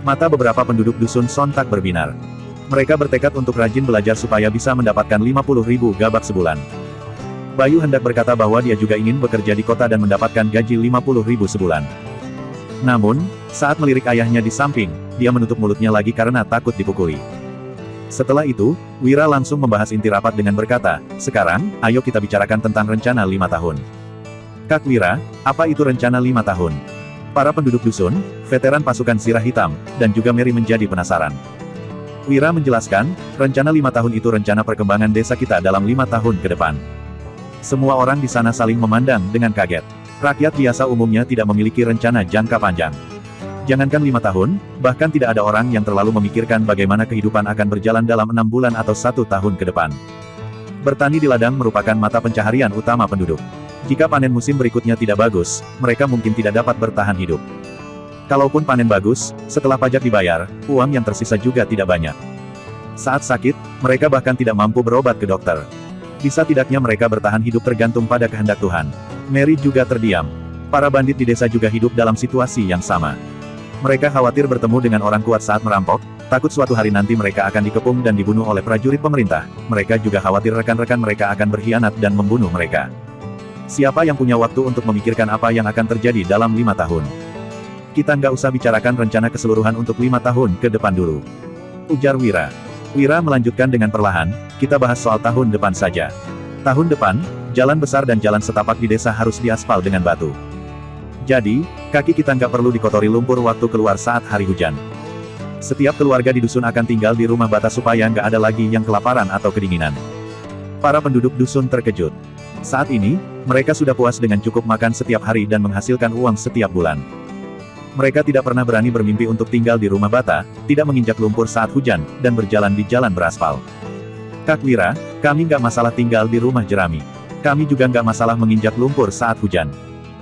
Mata beberapa penduduk dusun sontak berbinar. Mereka bertekad untuk rajin belajar supaya bisa mendapatkan 50.000 gabak sebulan. Bayu hendak berkata bahwa dia juga ingin bekerja di kota dan mendapatkan gaji 50.000 sebulan. Namun, saat melirik ayahnya di samping, dia menutup mulutnya lagi karena takut dipukuli. Setelah itu, Wira langsung membahas inti rapat dengan berkata, sekarang, ayo kita bicarakan tentang rencana 5 tahun. Kak Wira, apa itu rencana 5 tahun? Para penduduk dusun, veteran pasukan Zirah Hitam, dan juga Mary menjadi penasaran. Wira menjelaskan, rencana 5 tahun itu rencana perkembangan desa kita dalam 5 tahun ke depan. Semua orang di sana saling memandang dengan kaget. Rakyat biasa umumnya tidak memiliki rencana jangka panjang. Jangankan 5 tahun, bahkan tidak ada orang yang terlalu memikirkan bagaimana kehidupan akan berjalan dalam 6 bulan atau 1 tahun ke depan. Bertani di ladang merupakan mata pencaharian utama penduduk. Jika panen musim berikutnya tidak bagus, mereka mungkin tidak dapat bertahan hidup. Kalaupun panen bagus, setelah pajak dibayar, uang yang tersisa juga tidak banyak. Saat sakit, mereka bahkan tidak mampu berobat ke dokter. Bisa tidaknya mereka bertahan hidup tergantung pada kehendak Tuhan. Mary juga terdiam. Para bandit di desa juga hidup dalam situasi yang sama. Mereka khawatir bertemu dengan orang kuat saat merampok, takut suatu hari nanti mereka akan dikepung dan dibunuh oleh prajurit pemerintah. Mereka juga khawatir rekan-rekan mereka akan berkhianat dan membunuh mereka. Siapa yang punya waktu untuk memikirkan apa yang akan terjadi dalam 5 tahun? Kita nggak usah bicarakan rencana keseluruhan untuk 5 tahun ke depan dulu. Ujar Wira. Wira melanjutkan dengan perlahan, kita bahas soal tahun depan saja. Tahun depan, jalan besar dan jalan setapak di desa harus diaspal dengan batu. Jadi, kaki kita nggak perlu dikotori lumpur waktu keluar saat hari hujan. Setiap keluarga di dusun akan tinggal di rumah bata supaya nggak ada lagi yang kelaparan atau kedinginan. Para penduduk dusun terkejut. Saat ini, mereka sudah puas dengan cukup makan setiap hari dan menghasilkan uang setiap bulan. Mereka tidak pernah berani bermimpi untuk tinggal di rumah bata, tidak menginjak lumpur saat hujan, dan berjalan di jalan beraspal. Kak Wira, kami nggak masalah tinggal di rumah jerami. Kami juga nggak masalah menginjak lumpur saat hujan.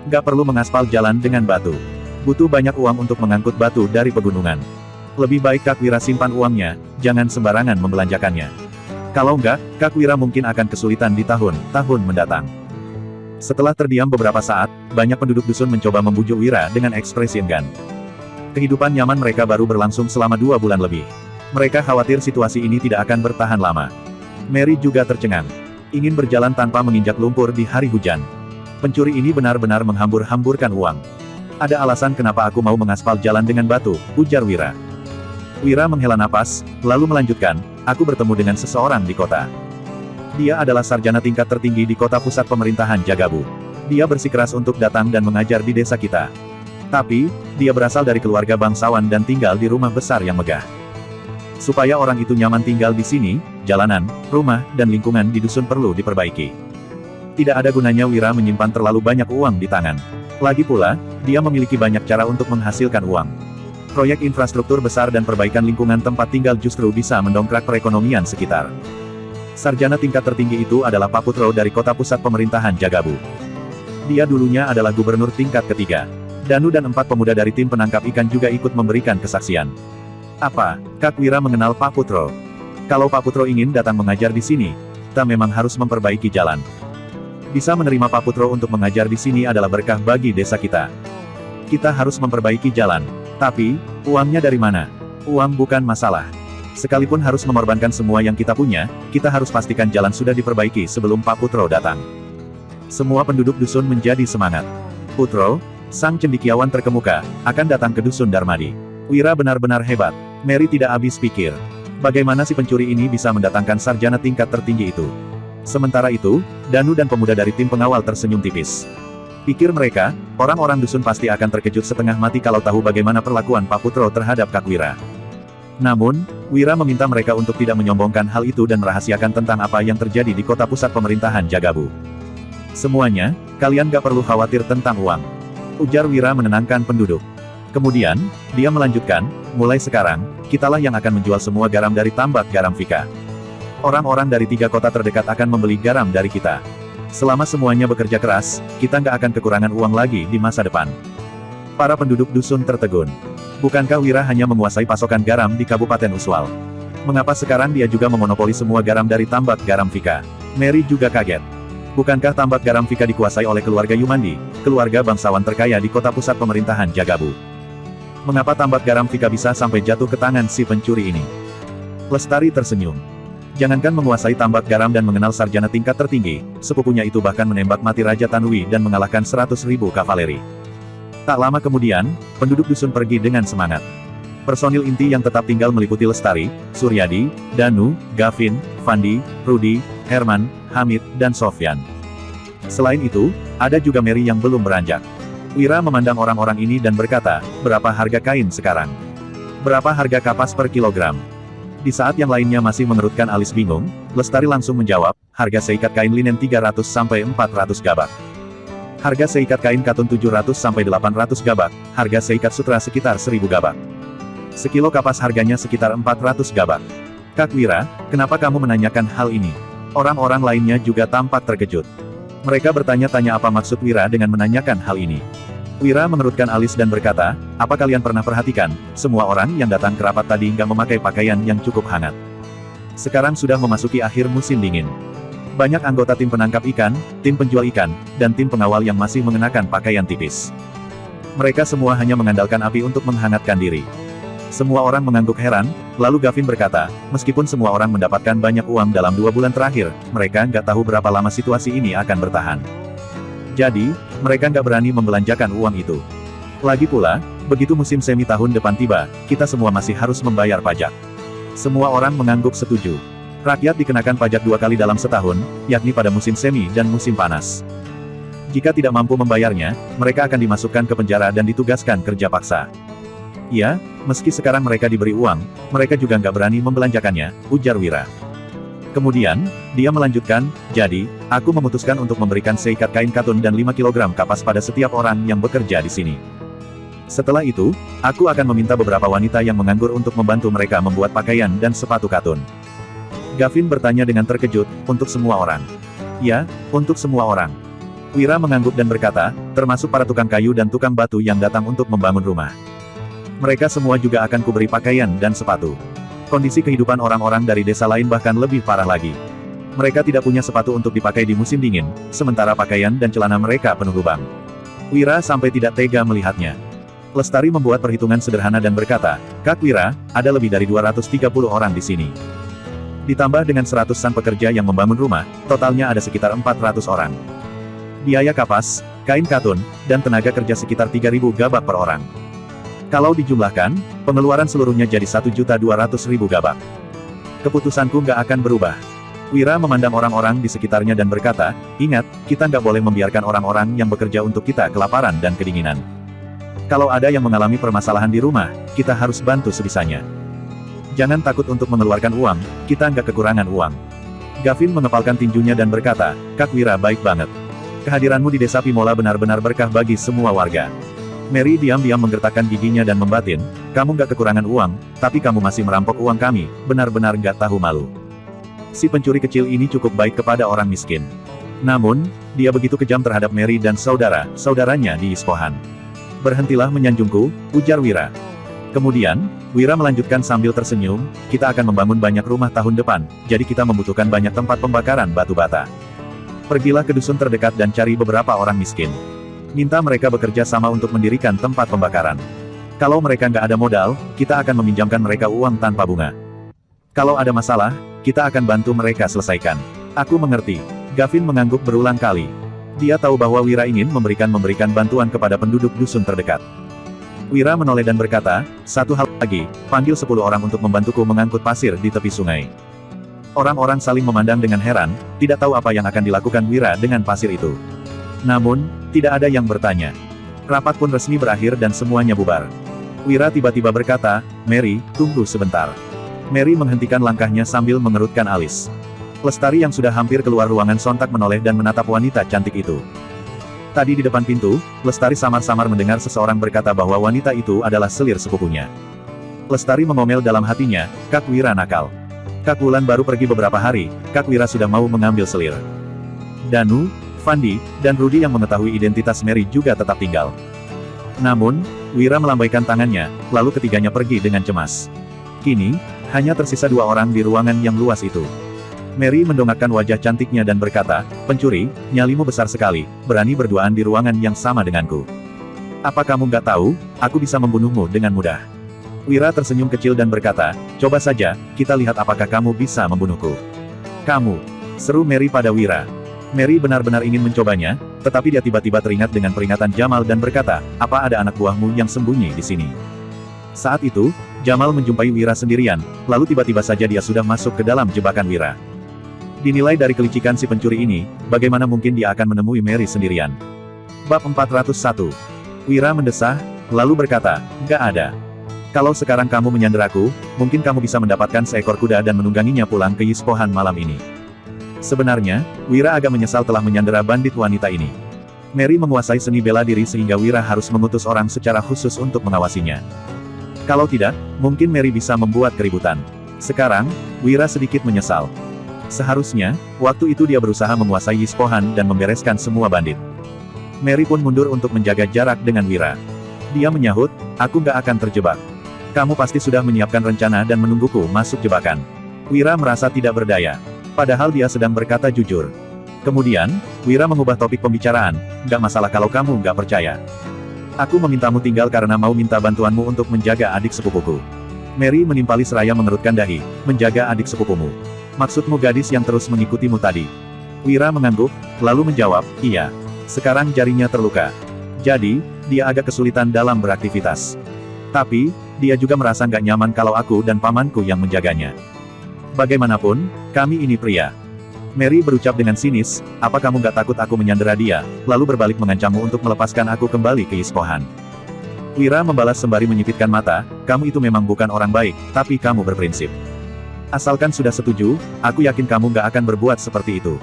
Nggak perlu mengaspal jalan dengan batu. Butuh banyak uang untuk mengangkut batu dari pegunungan. Lebih baik Kak Wira simpan uangnya, jangan sembarangan membelanjakannya. Kalau enggak, Kak Wira mungkin akan kesulitan di tahun-tahun mendatang. Setelah terdiam beberapa saat, banyak penduduk dusun mencoba membujuk Wira dengan ekspresi enggan. Kehidupan nyaman mereka baru berlangsung selama 2 bulan lebih. Mereka khawatir situasi ini tidak akan bertahan lama. Mary juga tercengang. Ingin berjalan tanpa menginjak lumpur di hari hujan. Pencuri ini benar-benar menghambur-hamburkan uang. Ada alasan kenapa aku mau mengaspal jalan dengan batu, ujar Wira. Wira menghela napas, lalu melanjutkan, aku bertemu dengan seseorang di kota. Dia adalah sarjana tingkat tertinggi di kota pusat pemerintahan Jagabu. Dia bersikeras untuk datang dan mengajar di desa kita. Tapi, dia berasal dari keluarga bangsawan dan tinggal di rumah besar yang megah. Supaya orang itu nyaman tinggal di sini, jalanan, rumah, dan lingkungan di dusun perlu diperbaiki. Tidak ada gunanya Wira menyimpan terlalu banyak uang di tangan. Lagi pula, dia memiliki banyak cara untuk menghasilkan uang. Proyek infrastruktur besar dan perbaikan lingkungan tempat tinggal justru bisa mendongkrak perekonomian sekitar. Sarjana tingkat tertinggi itu adalah Pak Putro dari kota pusat pemerintahan Jagabu. Dia dulunya adalah gubernur tingkat ketiga. Danu dan 4 pemuda dari tim penangkap ikan juga ikut memberikan kesaksian. Apa, Kak Wira mengenal Pak Putro? Kalau Pak Putro ingin datang mengajar di sini, kita memang harus memperbaiki jalan. Bisa menerima Pak Putro untuk mengajar di sini adalah berkah bagi desa kita. Kita harus memperbaiki jalan. Tapi, uangnya dari mana? Uang bukan masalah. Sekalipun harus mengorbankan semua yang kita punya, kita harus pastikan jalan sudah diperbaiki sebelum Pak Putro datang. Semua penduduk dusun menjadi semangat. Putro, sang cendekiawan terkemuka, akan datang ke dusun Darmadi. Wira benar-benar hebat. Mary tidak habis pikir. Bagaimana si pencuri ini bisa mendatangkan sarjana tingkat tertinggi itu? Sementara itu, Danu dan pemuda dari tim pengawal tersenyum tipis. Pikir mereka, orang-orang dusun pasti akan terkejut setengah mati kalau tahu bagaimana perlakuan Pak Putro terhadap Kak Wira. Namun, Wira meminta mereka untuk tidak menyombongkan hal itu dan merahasiakan tentang apa yang terjadi di kota pusat pemerintahan Jagabu. Semuanya, kalian gak perlu khawatir tentang uang. Ujar Wira menenangkan penduduk. Kemudian, dia melanjutkan, mulai sekarang, kitalah yang akan menjual semua garam dari tambak garam Vika. Orang-orang dari 3 kota terdekat akan membeli garam dari kita. Selama semuanya bekerja keras, kita nggak akan kekurangan uang lagi di masa depan. Para penduduk dusun tertegun. Bukankah Wira hanya menguasai pasokan garam di Kabupaten Uswal? Mengapa sekarang dia juga memonopoli semua garam dari tambak garam Vika? Mary juga kaget. Bukankah tambak garam Vika dikuasai oleh keluarga Yumandi, keluarga bangsawan terkaya di kota pusat pemerintahan Jagabu? Mengapa tambak garam Vika bisa sampai jatuh ke tangan si pencuri ini? Lestari tersenyum. Jangankan menguasai tambak garam dan mengenal sarjana tingkat tertinggi, sepupunya itu bahkan menembak mati Raja Tanui dan mengalahkan 100.000 kavaleri. Tak lama kemudian, penduduk dusun pergi dengan semangat. Personil inti yang tetap tinggal meliputi Lestari, Suryadi, Danu, Gavin, Fandi, Rudi, Herman, Hamid, dan Sofyan. Selain itu, ada juga Mary yang belum beranjak. Wira memandang orang-orang ini dan berkata, berapa harga kain sekarang? Berapa harga kapas per kilogram? Di saat yang lainnya masih mengerutkan alis bingung, Lestari langsung menjawab, harga seikat kain linen 300 sampai 400 gabak. Harga seikat kain katun 700 sampai 800 gabak, harga seikat sutra sekitar 1000 gabak. Sekilo kapas harganya sekitar 400 gabak. Kak Wira, kenapa kamu menanyakan hal ini? Orang-orang lainnya juga tampak terkejut. Mereka bertanya-tanya apa maksud Wira dengan menanyakan hal ini. Wira mengerutkan alis dan berkata, apa kalian pernah perhatikan, semua orang yang datang ke rapat tadi nggak memakai pakaian yang cukup hangat. Sekarang sudah memasuki akhir musim dingin. Banyak anggota tim penangkap ikan, tim penjual ikan, dan tim pengawal yang masih mengenakan pakaian tipis. Mereka semua hanya mengandalkan api untuk menghangatkan diri. Semua orang mengangguk heran, lalu Gavin berkata, meskipun semua orang mendapatkan banyak uang dalam 2 bulan terakhir, mereka nggak tahu berapa lama situasi ini akan bertahan. Jadi, mereka nggak berani membelanjakan uang itu. Lagi pula, begitu musim semi tahun depan tiba, kita semua masih harus membayar pajak. Semua orang mengangguk setuju. Rakyat dikenakan pajak 2 kali dalam setahun, yakni pada musim semi dan musim panas. Jika tidak mampu membayarnya, mereka akan dimasukkan ke penjara dan ditugaskan kerja paksa. Ya, meski sekarang mereka diberi uang, mereka juga nggak berani membelanjakannya, ujar Wira. Kemudian, dia melanjutkan, jadi, aku memutuskan untuk memberikan seikat kain katun dan 5 kg kapas pada setiap orang yang bekerja di sini. Setelah itu, aku akan meminta beberapa wanita yang menganggur untuk membantu mereka membuat pakaian dan sepatu katun. Gavin bertanya dengan terkejut, untuk semua orang? Ya, untuk semua orang. Wira mengangguk dan berkata, termasuk para tukang kayu dan tukang batu yang datang untuk membangun rumah. Mereka semua juga akan kuberi pakaian dan sepatu. Kondisi kehidupan orang-orang dari desa lain bahkan lebih parah lagi. Mereka tidak punya sepatu untuk dipakai di musim dingin, sementara pakaian dan celana mereka penuh lubang. Wira sampai tidak tega melihatnya. Lestari membuat perhitungan sederhana dan berkata, Kak Wira, ada lebih dari 230 orang di sini. Ditambah dengan 100-an pekerja yang membangun rumah, totalnya ada sekitar 400 orang. Biaya kapas, kain katun, dan tenaga kerja sekitar 3.000 gabak per orang. Kalau dijumlahkan, pengeluaran seluruhnya jadi 1.200.000 gabak. Keputusanku nggak akan berubah. Wira memandang orang-orang di sekitarnya dan berkata, ingat, kita nggak boleh membiarkan orang-orang yang bekerja untuk kita kelaparan dan kedinginan. Kalau ada yang mengalami permasalahan di rumah, kita harus bantu sebisanya. Jangan takut untuk mengeluarkan uang, kita nggak kekurangan uang. Gavin mengepalkan tinjunya dan berkata, Kak Wira baik banget. Kehadiranmu di desa Pimola benar-benar berkah bagi semua warga. Mary diam-diam menggertakkan giginya dan membatin, kamu nggak kekurangan uang, tapi kamu masih merampok uang kami, benar-benar nggak tahu malu. Si pencuri kecil ini cukup baik kepada orang miskin. Namun, dia begitu kejam terhadap Mary dan saudara-saudaranya di Isfahan. Berhentilah menyanjungku, ujar Wira. Kemudian, Wira melanjutkan sambil tersenyum, kita akan membangun banyak rumah tahun depan, jadi kita membutuhkan banyak tempat pembakaran batu bata. Pergilah ke dusun terdekat dan cari beberapa orang miskin. Minta mereka bekerja sama untuk mendirikan tempat pembakaran. Kalau mereka nggak ada modal, kita akan meminjamkan mereka uang tanpa bunga. Kalau ada masalah, kita akan bantu mereka selesaikan. Aku mengerti. Gavin mengangguk berulang kali. Dia tahu bahwa Wira ingin memberikan bantuan kepada penduduk dusun terdekat. Wira menoleh dan berkata, satu hal lagi, panggil 10 orang untuk membantuku mengangkut pasir di tepi sungai. Orang-orang saling memandang dengan heran, tidak tahu apa yang akan dilakukan Wira dengan pasir itu. Namun, tidak ada yang bertanya. Rapat pun resmi berakhir dan semuanya bubar. Wira tiba-tiba berkata, Mary, tunggu sebentar. Mary menghentikan langkahnya sambil mengerutkan alis. Lestari yang sudah hampir keluar ruangan sontak menoleh dan menatap wanita cantik itu. Tadi di depan pintu, Lestari samar-samar mendengar seseorang berkata bahwa wanita itu adalah selir sepupunya. Lestari mengomel dalam hatinya, Kak Wira nakal. Kak Wulan baru pergi beberapa hari, Kak Wira sudah mau mengambil selir. Danu, Fandi, dan Rudy yang mengetahui identitas Mary juga tetap tinggal. Namun, Wira melambaikan tangannya, lalu ketiganya pergi dengan cemas. Kini, hanya tersisa 2 orang di ruangan yang luas itu. Mary mendongakkan wajah cantiknya dan berkata, pencuri, nyalimu besar sekali, berani berduaan di ruangan yang sama denganku. Apa kamu nggak tahu, aku bisa membunuhmu dengan mudah. Wira tersenyum kecil dan berkata, coba saja, kita lihat apakah kamu bisa membunuhku. Kamu, seru Mary pada Wira. Mary benar-benar ingin mencobanya, tetapi dia tiba-tiba teringat dengan peringatan Jamal dan berkata, apa ada anak buahmu yang sembunyi di sini? Saat itu, Jamal menjumpai Wira sendirian, lalu tiba-tiba saja dia sudah masuk ke dalam jebakan Wira. Dinilai dari kelicikan si pencuri ini, bagaimana mungkin dia akan menemui Mary sendirian? Bab 401. Wira mendesah, lalu berkata, nggak ada. Kalau sekarang kamu menyanderaku, mungkin kamu bisa mendapatkan seekor kuda dan menungganginya pulang ke Isfahan malam ini. Sebenarnya, Wira agak menyesal telah menyandera bandit wanita ini. Mary menguasai seni bela diri sehingga Wira harus mengutus orang secara khusus untuk mengawasinya. Kalau tidak, mungkin Mary bisa membuat keributan. Sekarang, Wira sedikit menyesal. Seharusnya, waktu itu dia berusaha menguasai Isfahan dan membereskan semua bandit. Mary pun mundur untuk menjaga jarak dengan Wira. Dia menyahut, aku nggak akan terjebak. Kamu pasti sudah menyiapkan rencana dan menungguku masuk jebakan. Wira merasa tidak berdaya. Padahal dia sedang berkata jujur. Kemudian, Wira mengubah topik pembicaraan, nggak masalah kalau kamu nggak percaya. Aku memintamu tinggal karena mau minta bantuanmu untuk menjaga adik sepupuku. Mary menimpali seraya mengerutkan dahi, menjaga adik sepupumu. Maksudmu gadis yang terus mengikutimu tadi? Wira mengangguk, lalu menjawab, iya. Sekarang jarinya terluka. Jadi, dia agak kesulitan dalam beraktivitas. Tapi, dia juga merasa nggak nyaman kalau aku dan pamanku yang menjaganya. Bagaimanapun, kami ini pria. Mary berucap dengan sinis, apa kamu nggak takut aku menyandera dia, lalu berbalik mengancammu untuk melepaskan aku kembali ke Isfahan? Wira membalas sembari menyipitkan mata, kamu itu memang bukan orang baik, tapi kamu berprinsip. Asalkan sudah setuju, aku yakin kamu nggak akan berbuat seperti itu.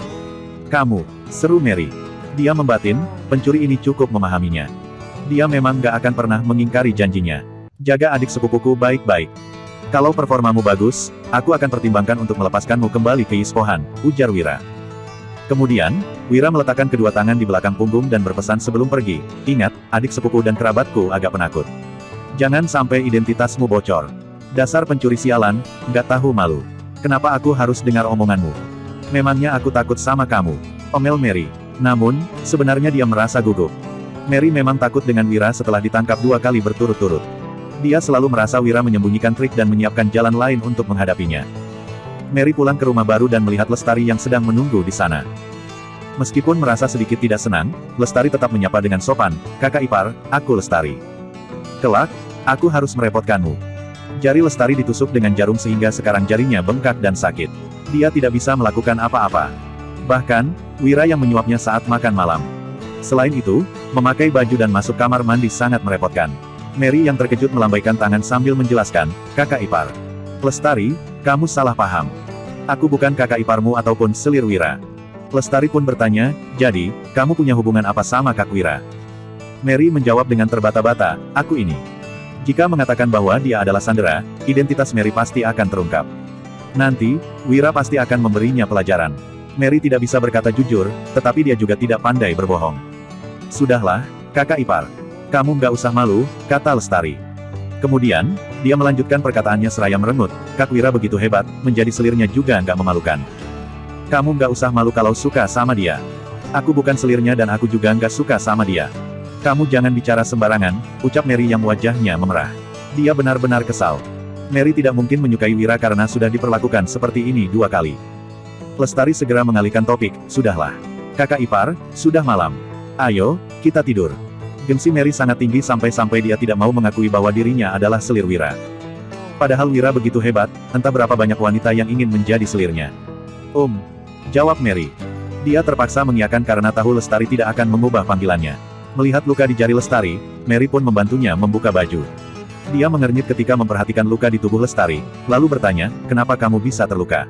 Kamu, seru Mary. Dia membatin, pencuri ini cukup memahaminya. Dia memang nggak akan pernah mengingkari janjinya. Jaga adik sepupuku baik-baik. Kalau performamu bagus, aku akan pertimbangkan untuk melepaskanmu kembali ke Isfahan, ujar Wira. Kemudian, Wira meletakkan kedua tangan di belakang punggung dan berpesan sebelum pergi, ingat, adik sepupu dan kerabatku agak penakut. Jangan sampai identitasmu bocor. Dasar pencuri sialan, nggak tahu malu. Kenapa aku harus dengar omonganmu? Memangnya aku takut sama kamu? Omel Mary. Namun, sebenarnya dia merasa gugup. Mary memang takut dengan Wira setelah ditangkap 2 kali berturut-turut. Dia selalu merasa Wira menyembunyikan trik dan menyiapkan jalan lain untuk menghadapinya. Mary pulang ke rumah baru dan melihat Lestari yang sedang menunggu di sana. Meskipun merasa sedikit tidak senang, Lestari tetap menyapa dengan sopan, "Kakak ipar, aku Lestari. Kelak, aku harus merepotkanmu." Jari Lestari ditusuk dengan jarum sehingga sekarang jarinya bengkak dan sakit. Dia tidak bisa melakukan apa-apa. Bahkan, Wira yang menyuapnya saat makan malam. Selain itu, memakai baju dan masuk kamar mandi sangat merepotkan. Mary yang terkejut melambaikan tangan sambil menjelaskan, "Kakak ipar. Lestari, kamu salah paham. Aku bukan kakak iparmu ataupun selir Wira." Lestari pun bertanya, "Jadi, kamu punya hubungan apa sama Kak Wira?" Mary menjawab dengan terbata-bata, "Aku ini." Jika mengatakan bahwa dia adalah Sandera, identitas Mary pasti akan terungkap. Nanti, Wira pasti akan memberinya pelajaran. Mary tidak bisa berkata jujur, tetapi dia juga tidak pandai berbohong. "Sudahlah, kakak ipar. Kamu nggak usah malu," kata Lestari. Kemudian, dia melanjutkan perkataannya seraya merengut, "Kak Wira begitu hebat, menjadi selirnya juga nggak memalukan. Kamu nggak usah malu kalau suka sama dia. Aku bukan selirnya dan aku juga nggak suka sama dia. Kamu jangan bicara sembarangan," ucap Mary yang wajahnya memerah. Dia benar-benar kesal. Mary tidak mungkin menyukai Wira karena sudah diperlakukan seperti ini 2 kali. Lestari segera mengalihkan topik, "Sudahlah. Kakak ipar, sudah malam. Ayo, kita tidur." Gengsi Mary sangat tinggi sampai-sampai dia tidak mau mengakui bahwa dirinya adalah selir Wira. Padahal Wira begitu hebat, entah berapa banyak wanita yang ingin menjadi selirnya. Jawab Mary. Dia terpaksa mengiyakan karena tahu Lestari tidak akan mengubah panggilannya. Melihat luka di jari Lestari, Mary pun membantunya membuka baju. Dia mengernyit ketika memperhatikan luka di tubuh Lestari, lalu bertanya, "Kenapa kamu bisa terluka?"